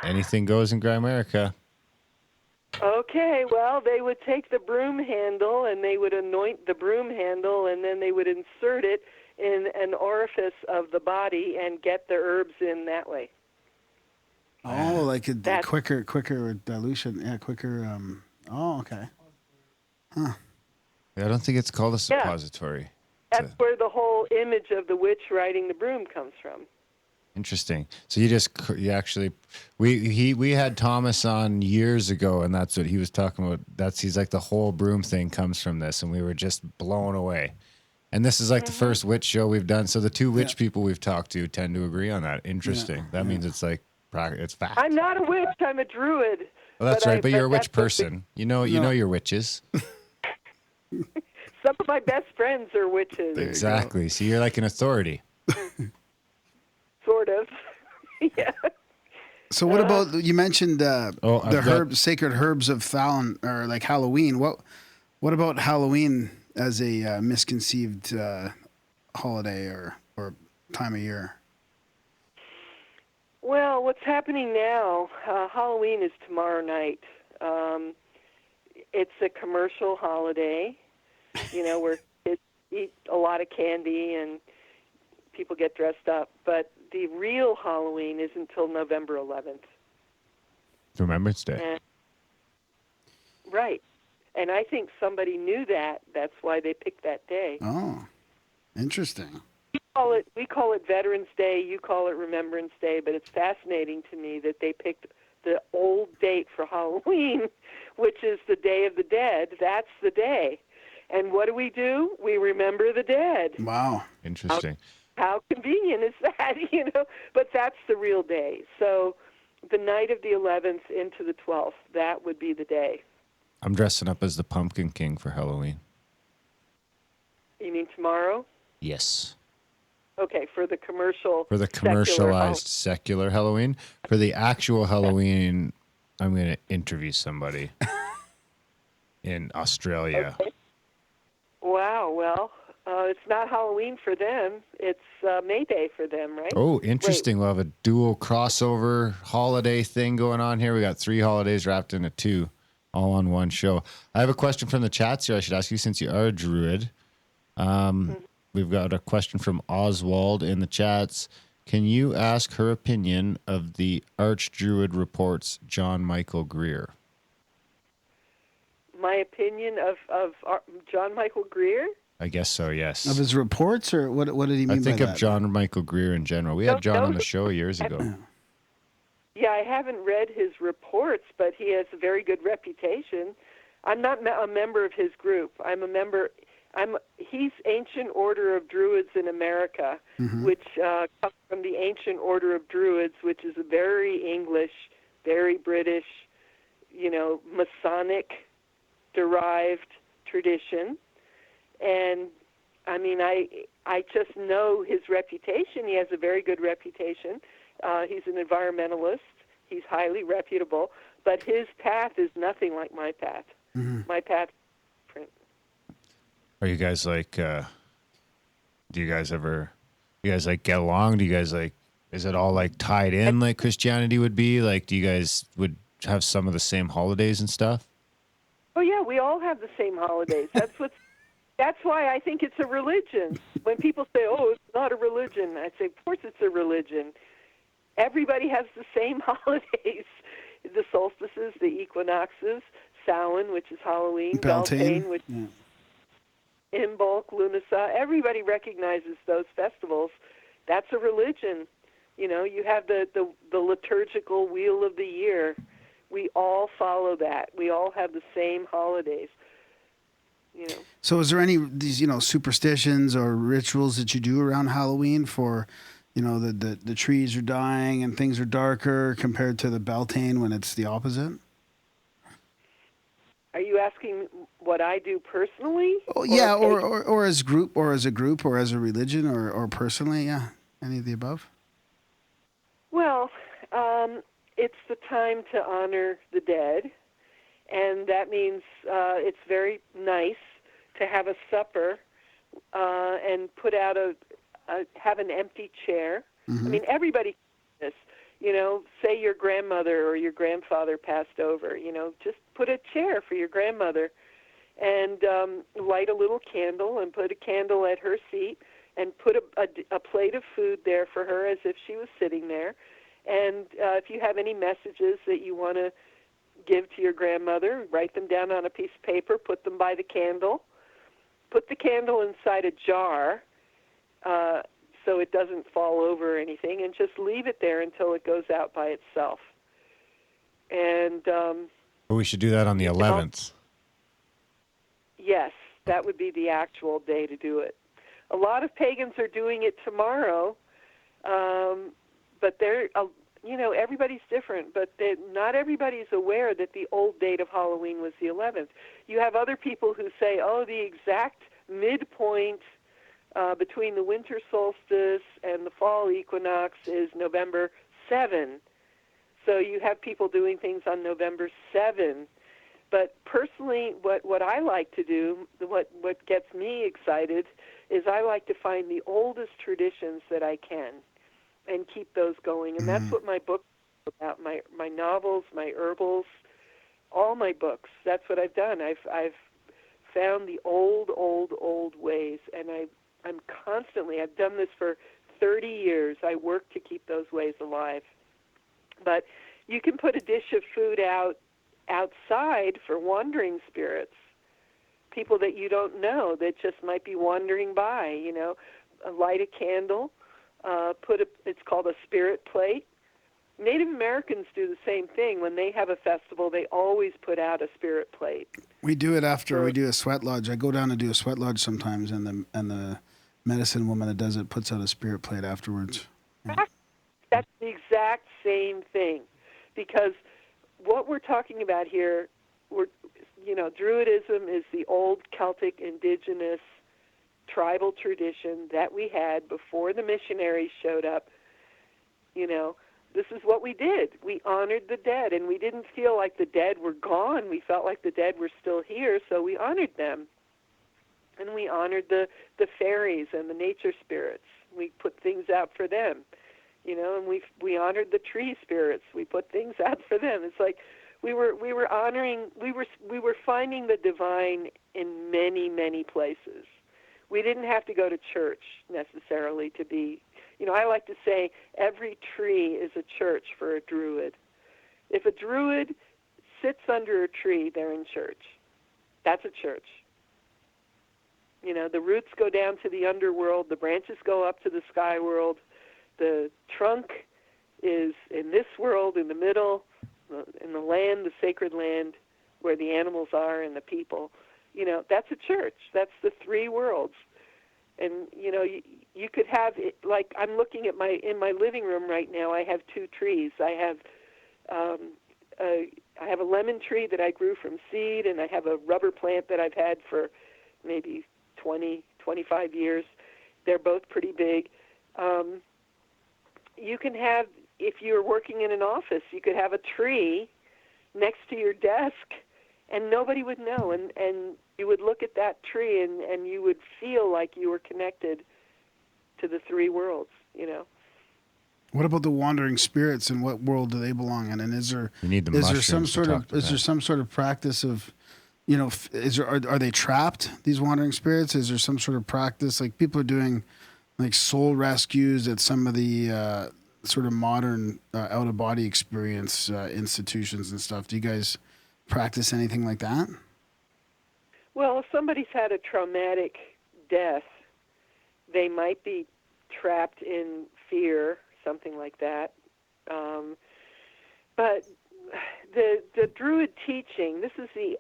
anything goes in Grimerica. Okay, well, they would take the broom handle and they would anoint the broom handle, and then they would insert it in an orifice of the body and get the herbs in that way. Oh, like a quicker dilution. Yeah, quicker. Oh, okay. Huh. I don't think it's called a suppository. That's where the whole image of the witch riding the broom comes from. Interesting. So we had Thomas on years ago, and that's what he was talking about. He's like the whole broom thing comes from this, and we were just blown away. And this is like the first witch show we've done. So the two witch people we've talked to tend to agree on that. Interesting. That means it's like it's fact. I'm not a witch. I'm a druid. Well, that's right. But you're a witch person. You know your witches. Some of my best friends are witches. Exactly. So you're like an authority. Sort of. Yeah. So what about, you mentioned sacred herbs of Fallon, or like Halloween. What about Halloween as a misconceived holiday or time of year? Well, what's happening now, Halloween is tomorrow night. It's a commercial holiday, where kids eat a lot of candy and people get dressed up. But the real Halloween is until November 11th. Remembrance Day. Right. And I think somebody knew that. That's why they picked that day. Oh, interesting. We call it Veterans Day. You call it Remembrance Day. But it's fascinating to me that they picked the old date for Halloween, which is the Day of the Dead. That's the day. And what do? We remember the dead. Wow. Interesting. How convenient is that, But that's the real day. So the night of the 11th into the 12th, that would be the day. I'm dressing up as the Pumpkin King for Halloween. You mean tomorrow? Yes. Okay, for the commercialized secular Halloween. For the actual Halloween, I'm going to interview somebody in Australia. Okay. Wow, well, it's not Halloween for them. It's May Day for them, right? Oh, interesting. We'll have a dual crossover holiday thing going on here. We got 3 holidays wrapped into 2, all on one show. I have a question from the chats here I should ask you, since you are a druid. We've got a question from Oswald in the chats. Can you ask her opinion of the Archdruid Reports John Michael Greer? My opinion of John Michael Greer? I guess so, yes. Of his reports, or what did he mean by that? I think of John Michael Greer in general. We had John on the show years ago. Yeah, I haven't read his reports, but he has a very good reputation. I'm not a member of his group. I'm a member... He's Ancient Order of Druids in America, which comes from the Ancient Order of Druids, which is a very English, very British, Masonic-derived tradition. And, I just know his reputation. He has a very good reputation. He's an environmentalist. He's highly reputable. But his path is nothing like my path. My path is different. Are you guys like, do you guys like get along? Do you guys like, is it all like tied in like Christianity would be? Like, do you guys would have some of the same holidays and stuff? Oh yeah, we all have the same holidays. That's why I think it's a religion. When people say, oh, it's not a religion, I say, of course it's a religion. Everybody has the same holidays. The solstices, the equinoxes, Samhain, which is Halloween, Beltane, which is Imbolc, Lunasa, everybody recognizes those festivals. That's a religion. You have the liturgical wheel of the year. We all follow that. We all have the same holidays. So is there any these superstitions or rituals that you do around Halloween for the trees are dying and things are darker compared to the Beltane when it's the opposite? Are you asking what I do personally? Oh, yeah, or as a group, or as a religion, or personally, yeah, any of the above. Well, it's the time to honor the dead, and that means it's very nice to have a supper and put out have an empty chair. I mean, everybody does this. say your grandmother or your grandfather passed over, just put a chair for your grandmother and light a little candle and put a candle at her seat and put a plate of food there for her as if she was sitting there. And if you have any messages that you want to give to your grandmother, write them down on a piece of paper, put them by the candle. Put the candle inside a jar so it doesn't fall over or anything, and just leave it there until it goes out by itself. And we should do that on the 11th. Yes, that would be the actual day to do it. A lot of pagans are doing it tomorrow, but they're, everybody's different, but not everybody's aware that the old date of Halloween was the 11th. You have other people who say, the exact midpoint between the winter solstice and the fall equinox is November 7. So you have people doing things on November 7. But personally, what I like to do, what gets me excited, is I like to find the oldest traditions that I can and keep those going. And that's what my book is about, my novels, my herbals, all my books. That's what I've done. I've found the old ways, and I'm constantly, I've done this for 30 years. I work to keep those ways alive. But you can put a dish of food outside for wandering spirits, people that you don't know that just might be wandering by, light a candle, it's called a spirit plate. Native Americans do the same thing. When they have a festival, they always put out a spirit plate. We do it after we do a sweat lodge. I go down to do a sweat lodge sometimes, and the medicine woman that does it puts out a spirit plate afterwards. Yeah. That's the exact same thing, because what we're talking about here, Druidism is the old Celtic indigenous tribal tradition that we had before the missionaries showed up. This is what we did. We honored the dead, and we didn't feel like the dead were gone. We felt like the dead were still here, so we honored them. And we honored the fairies and the nature spirits. We put things out for them, and we honored the tree spirits. We put things out for them. It's like we were honoring, we were finding the divine in many, many places. We didn't have to go to church necessarily to be. I like to say every tree is a church for a druid. If a druid sits under a tree, they're in church. That's a church. The roots go down to the underworld, the branches go up to the sky world, the trunk is in this world, in the middle, in the land, the sacred land, where the animals are and the people. That's a church. That's the three worlds. And, you could have it, like I'm looking at in my living room right now, I have two trees. I have a lemon tree that I grew from seed, and I have a rubber plant that I've had for maybe 20, 25 years. They're both pretty big. You can have, if you're working in an office, you could have a tree next to your desk, and nobody would know. And you would look at that tree, and you would feel like you were connected to the three worlds, What about the wandering spirits, and what world do they belong in? And is there some sort of practice of, are they trapped, these wandering spirits? Is there some sort of practice, like people are doing like soul rescues at some of the sort of modern out-of-body experience institutions and stuff? Do you guys practice anything like that? Well, if somebody's had a traumatic death, they might be trapped in fear, something like that. But the Druid teaching, this is the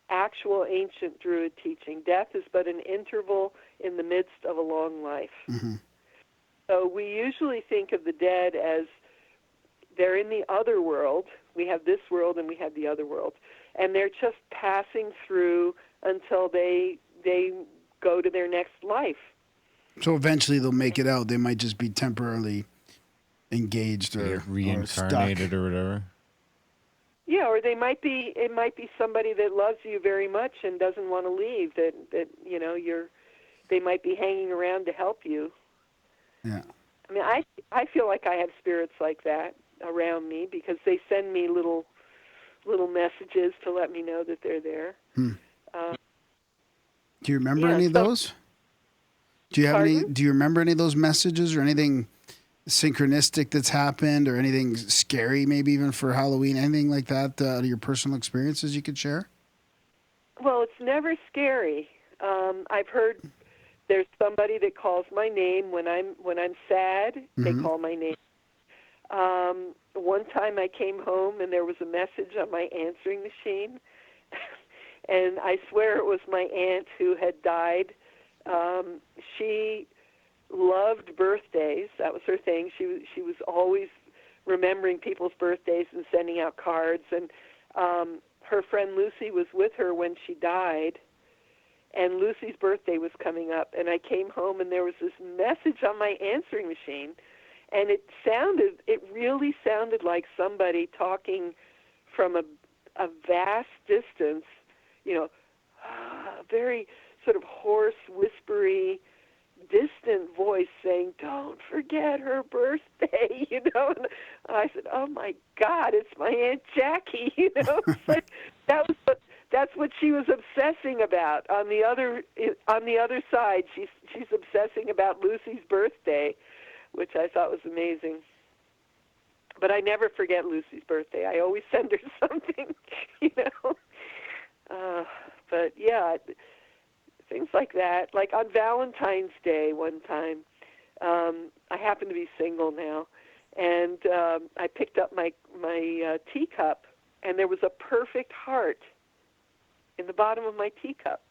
actual ancient Druid teaching. Death is but an interval in the midst of a long life. Mm-hmm. So we usually think of the dead as they're in the other world. We have this world and we have the other world. And they're just passing through until they go to their next life. So eventually they'll make it out. They might just be temporarily engaged or reincarnated or whatever. Yeah, or it might be somebody that loves you very much and doesn't want to leave. They might be hanging around to help you. Yeah. I mean, I feel like I have spirits like that. around me because they send me little messages to let me know that they're there. Do you remember any of those? Do you have any? Do you remember any of those messages or anything synchronistic that's happened, or anything scary, maybe even for Halloween? Anything like that out of your personal experiences you could share? Well, it's never scary. I've heard there's somebody that calls my name when I'm sad. They call my name. One time I came home and there was a message on my answering machine, and I swear it was my aunt who had died. She loved birthdays. That was her thing. She was always remembering people's birthdays and sending out cards. And her friend Lucy was with her when she died, and Lucy's birthday was coming up. And I came home and there was this message on my answering machine, and it really sounded like somebody talking from a vast distance, a very sort of hoarse, whispery, distant voice saying, "Don't forget her birthday," And I said, "Oh my God, it's my Aunt Jackie," It's like, that's what she was obsessing about. On the other side, she's obsessing about Lucy's birthday, which I thought was amazing. But I never forget Lucy's birthday. I always send her something, But yeah, things like that. Like on Valentine's Day one time, I happen to be single now, and I picked up my teacup, and there was a perfect heart in the bottom of my teacup.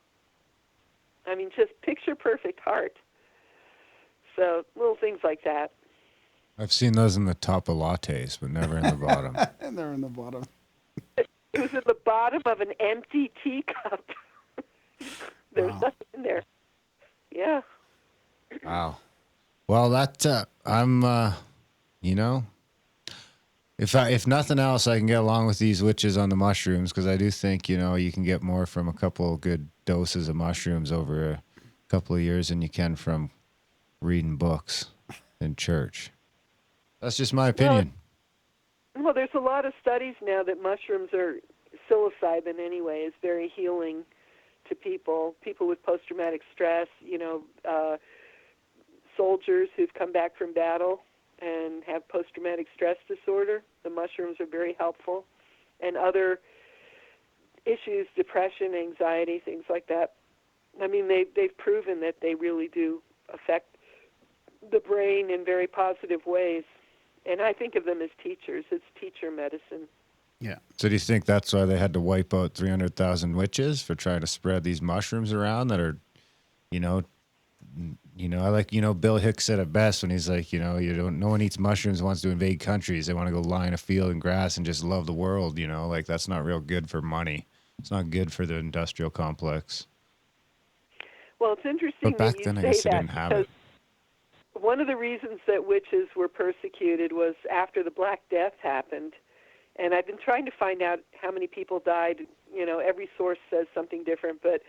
I mean, just picture perfect heart. So little things like that. I've seen those in the top of lattes, but never in the bottom. They're in the bottom. It was in the bottom of an empty teacup. There's nothing in there. Yeah. Wow. Well, I'm, if nothing else, I can get along with these witches on the mushrooms, because I do think, you can get more from a couple of good doses of mushrooms over a couple of years than you can from reading books in church. That's just my opinion. Well, there's a lot of studies now that mushrooms are psilocybin anyway is very healing to people with post-traumatic stress, soldiers who've come back from battle and have post-traumatic stress disorder. The mushrooms are very helpful. And other issues, depression, anxiety, things like that. I mean, they've proven that they really do affect the brain in very positive ways. And I think of them as teachers. It's teacher medicine. Yeah. So do you think that's why they had to wipe out 300,000 witches, for trying to spread these mushrooms around that are, I like, Bill Hicks said it best when he's like, no one eats mushrooms and wants to invade countries. They want to go lie in a field in grass and just love the world, like that's not real good for money. It's not good for the industrial complex. Well, it's interesting but back that you then, say I guess that, they didn't have it. One of the reasons that witches were persecuted was after the Black Death happened. And I've been trying to find out how many people died. Every source says something different, but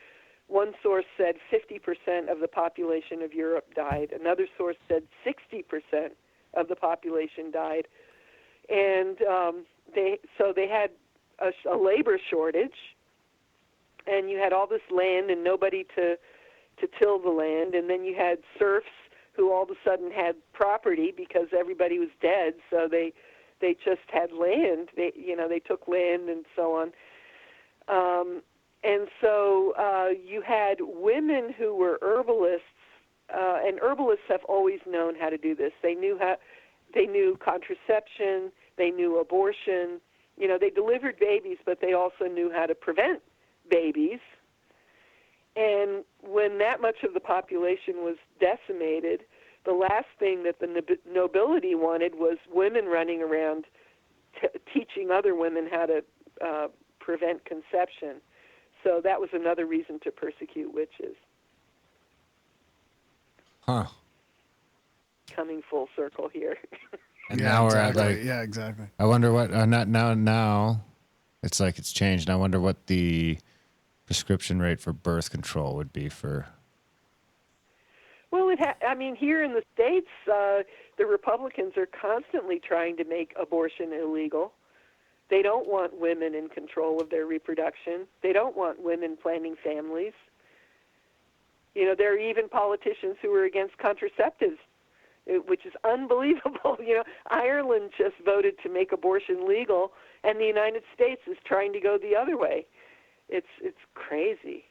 one source said 50% of the population of Europe died. Another source said 60% of the population died. And they had a labor shortage, and you had all this land and nobody to till the land, and then you had serfs who all of a sudden had property because everybody was dead, so they just had land. They took land and so on. And so you had women who were herbalists, and herbalists have always known how to do this. They knew contraception, they knew abortion. They delivered babies, but they also knew how to prevent babies. And when that much of the population was decimated, the last thing that the nobility wanted was women running around teaching other women how to prevent conception. So that was another reason to persecute witches. Huh. Coming full circle here. And now we're at yeah, exactly. I wonder what, not now, it's like it's changed. I wonder what the prescription rate for birth control would be for. Well, I mean, here in the States, the Republicans are constantly trying to make abortion illegal. They don't want women in control of their reproduction. They don't want women planning families. You know, there are even politicians who are against contraceptives, which is unbelievable. You know, Ireland just voted to make abortion legal, and the United States is trying to go the other way. It's crazy.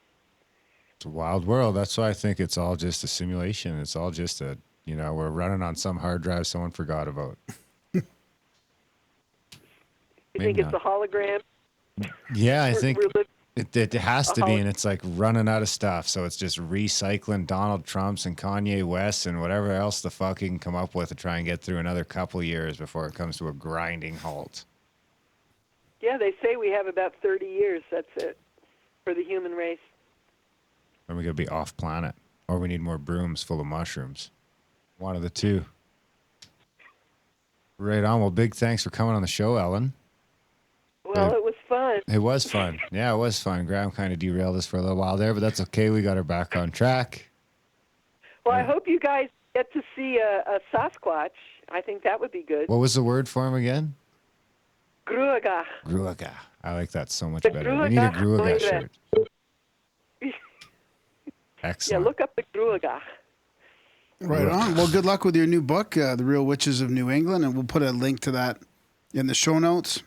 It's a wild world. That's why I think it's all just a simulation. It's all just we're running on some hard drive someone forgot about. You think it's a hologram? Yeah, I think it has to be, and it's like running out of stuff. So it's just recycling Donald Trump's and Kanye West and whatever else the fuck you can come up with to try and get through another couple years before it comes to a grinding halt. Yeah, they say we have about 30 years. That's it for the human race. Then we got to be off planet, or we need more brooms full of mushrooms. One of the two. Right on. Well, big thanks for coming on the show, Ellen. Well, it was fun. It was fun. Yeah, it was fun. Graham kind of derailed us for a little while there, but that's okay. We got her back on track. Well, I hope you guys get to see a Sasquatch. I think that would be good. What was the word for him again? Gruagach. Gruagach. I like that so much better. We need a Gruagach shirt. Excellent. Yeah, look up the Gruagach. Right on. Well, good luck with your new book, The Real Witches of New England, and we'll put a link to that in the show notes.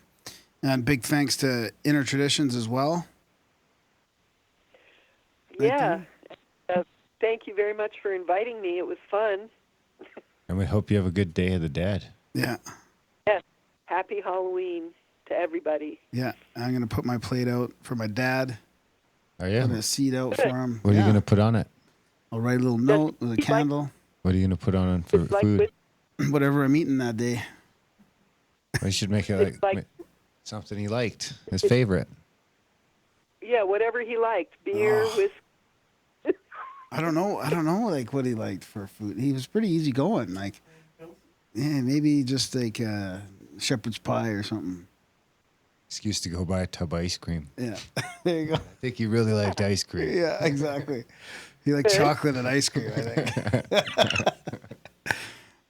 And big thanks to Inner Traditions as well. Yeah. Thank you very much for inviting me. It was fun. And we hope you have a good Day of the Dead. Yeah. Yes. Happy Halloween to everybody. Yeah. I'm going to put my plate out for my dad. Are you? Put a seed out for him. What are you going to put on it? I'll write a little note with a candle. What are you going to put on for food? Whatever I'm eating that day. Well, you should make it like something he liked, his favorite. Yeah, whatever he liked. Beer, whiskey. I don't know like what he liked for food. He was pretty easygoing. Like, yeah, maybe just like shepherd's pie or something. Excuse to go buy a tub of ice cream. Yeah, there you go. I think he really liked ice cream. Yeah, exactly. He liked chocolate and ice cream, I think.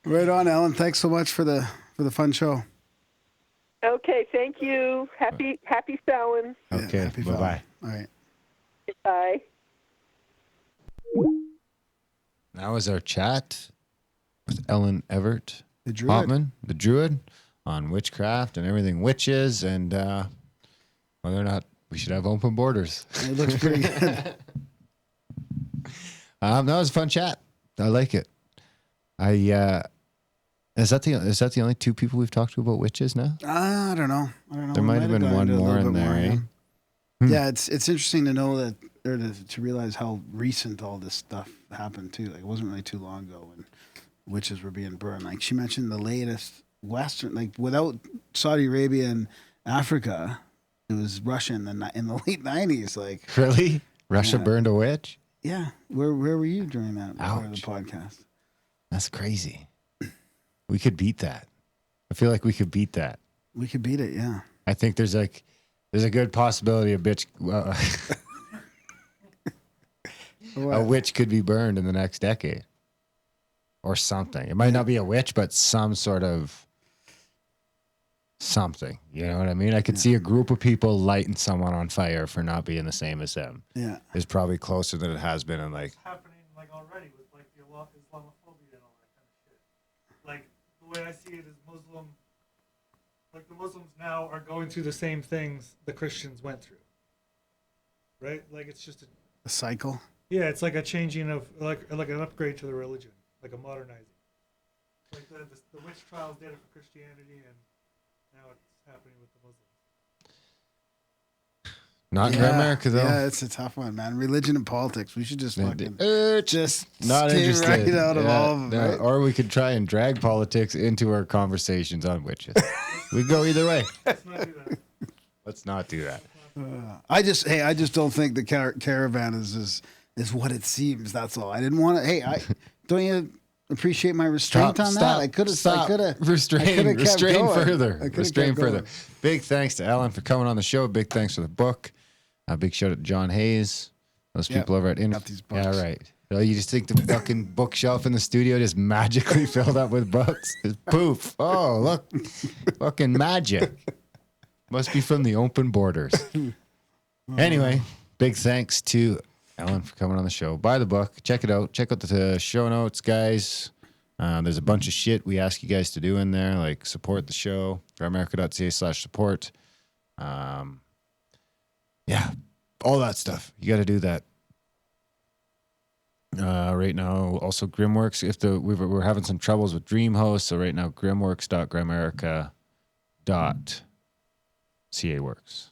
Right on, Ellen. Thanks so much for the fun show. Okay, thank you. Happy Samhain. Okay, yeah, bye-bye. All right. Bye. That was our chat with Ellen Evert, The Druid. Hopman, the Druid, on witchcraft and everything witches, and whether or not we should have open borders. It looks pretty good. That was a fun chat. I like it. Is that the only two people we've talked to about witches now? I don't know. There might have been one more in there, eh? Yeah, it's interesting to know that, or to realize how recent all this stuff happened too. Like, it wasn't really too long ago when witches were being burned. Like, she mentioned the latest Western, like without Saudi Arabia and Africa, it was Russia in the late 90s. Like, really, Russia burned a witch? Yeah, where were you during that part of the podcast? That's crazy. We could beat that. I feel like we could beat that. We could beat it, yeah. I think there's a good possibility a witch could be burned in the next decade or something. It might not be a witch, but some sort of something. You know what I mean? I could see a group of people lighting someone on fire for not being the same as them. Yeah. Is probably closer than it has been in like. It's happening like already with like the Islamophobia and all that kind of shit. Like the way I see it is the Muslims now are going through the same things the Christians went through. Right? Like it's just a cycle. Yeah, it's like a changing of like an upgrade to the religion, like a modernizing. Like the witch trials did it for Christianity, and now it's happening with the Muslims. Not in Grimerica, though. Yeah, it's a tough one, man. Religion and politics. We should just fucking just not stay interested. Right out of all of them. No, right? or we could try and drag politics into our conversations on witches. We go either way. Let's not do that. Let's not do that. I just don't think the caravan is what it seems. That's all. I didn't want to. Hey, don't you appreciate my restraint on that? I could have restrain further. Big thanks to Ellen for coming on the show. Big thanks for the book. Big shout out to John Hayes. Those people over at got these books. Yeah, right. You just think the fucking bookshelf in the studio just magically filled up with books? Just poof. Oh, look. Fucking magic. Must be from the open borders. Anyway, big thanks to Ellen for coming on the show. Buy the book. Check it out. Check out the show notes, guys. There's a bunch of shit we ask you guys to do in there, like support the show, grimerica.ca/support. Yeah, all that stuff. You got to do that. Right now, also Grimworks. We're having some troubles with DreamHost, so right now grimworks.grimerica.ca works.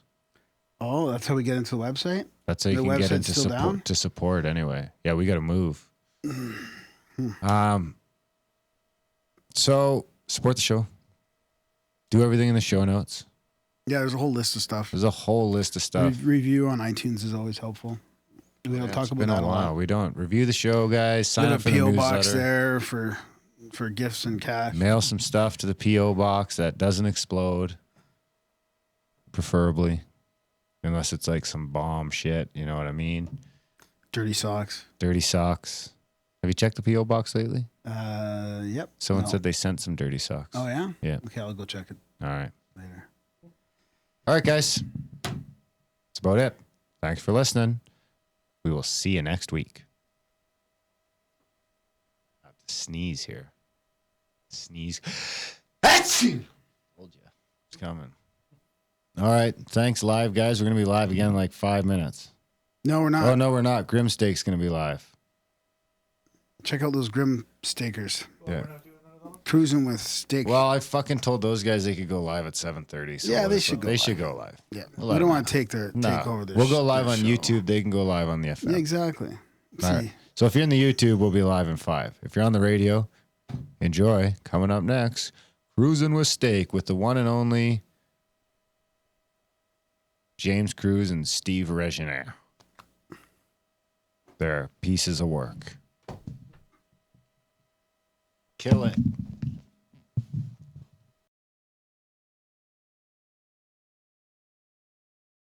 Oh, that's how we get into the website? That's how you can get into support. To support anyway. Yeah, we got to move. So support the show. Do everything in the show notes. Yeah, there's a whole list of stuff. Review on iTunes is always helpful. We don't talk about that that a lot. We don't review the show, guys. Sign up for the newsletter. PO box there for gifts and cash. Mail some stuff to the PO box that doesn't explode, preferably, unless it's like some bomb shit. You know what I mean? Dirty socks. Have you checked the PO box lately? Yep. Someone said they sent some dirty socks. Oh yeah. Yeah. Okay, I'll go check it. All right. Later. All right, guys. That's about it. Thanks for listening. We will see you next week. I have to sneeze here. Sneeze. Achoo! Told you. It's coming. All right. Thanks, live guys. We're going to be live again in like 5 minutes. No, we're not. Oh, no, we're not. Grim Steak's going to be live. Check out those Grim Stakers. Yeah. Cruising with steak. Well, I fucking told those guys they could go live at 7:30. So yeah, they should go. They live. should go live. Yeah, we don't want to take over their. We'll go live on show. YouTube. They can go live on the FM. Yeah, exactly. All right. So if you're in the YouTube, we'll be live in 5. If you're on the radio, enjoy. Coming up next, Cruising with Steak with the one and only James Cruz and Steve Reginaire. They're pieces of work. Kill it.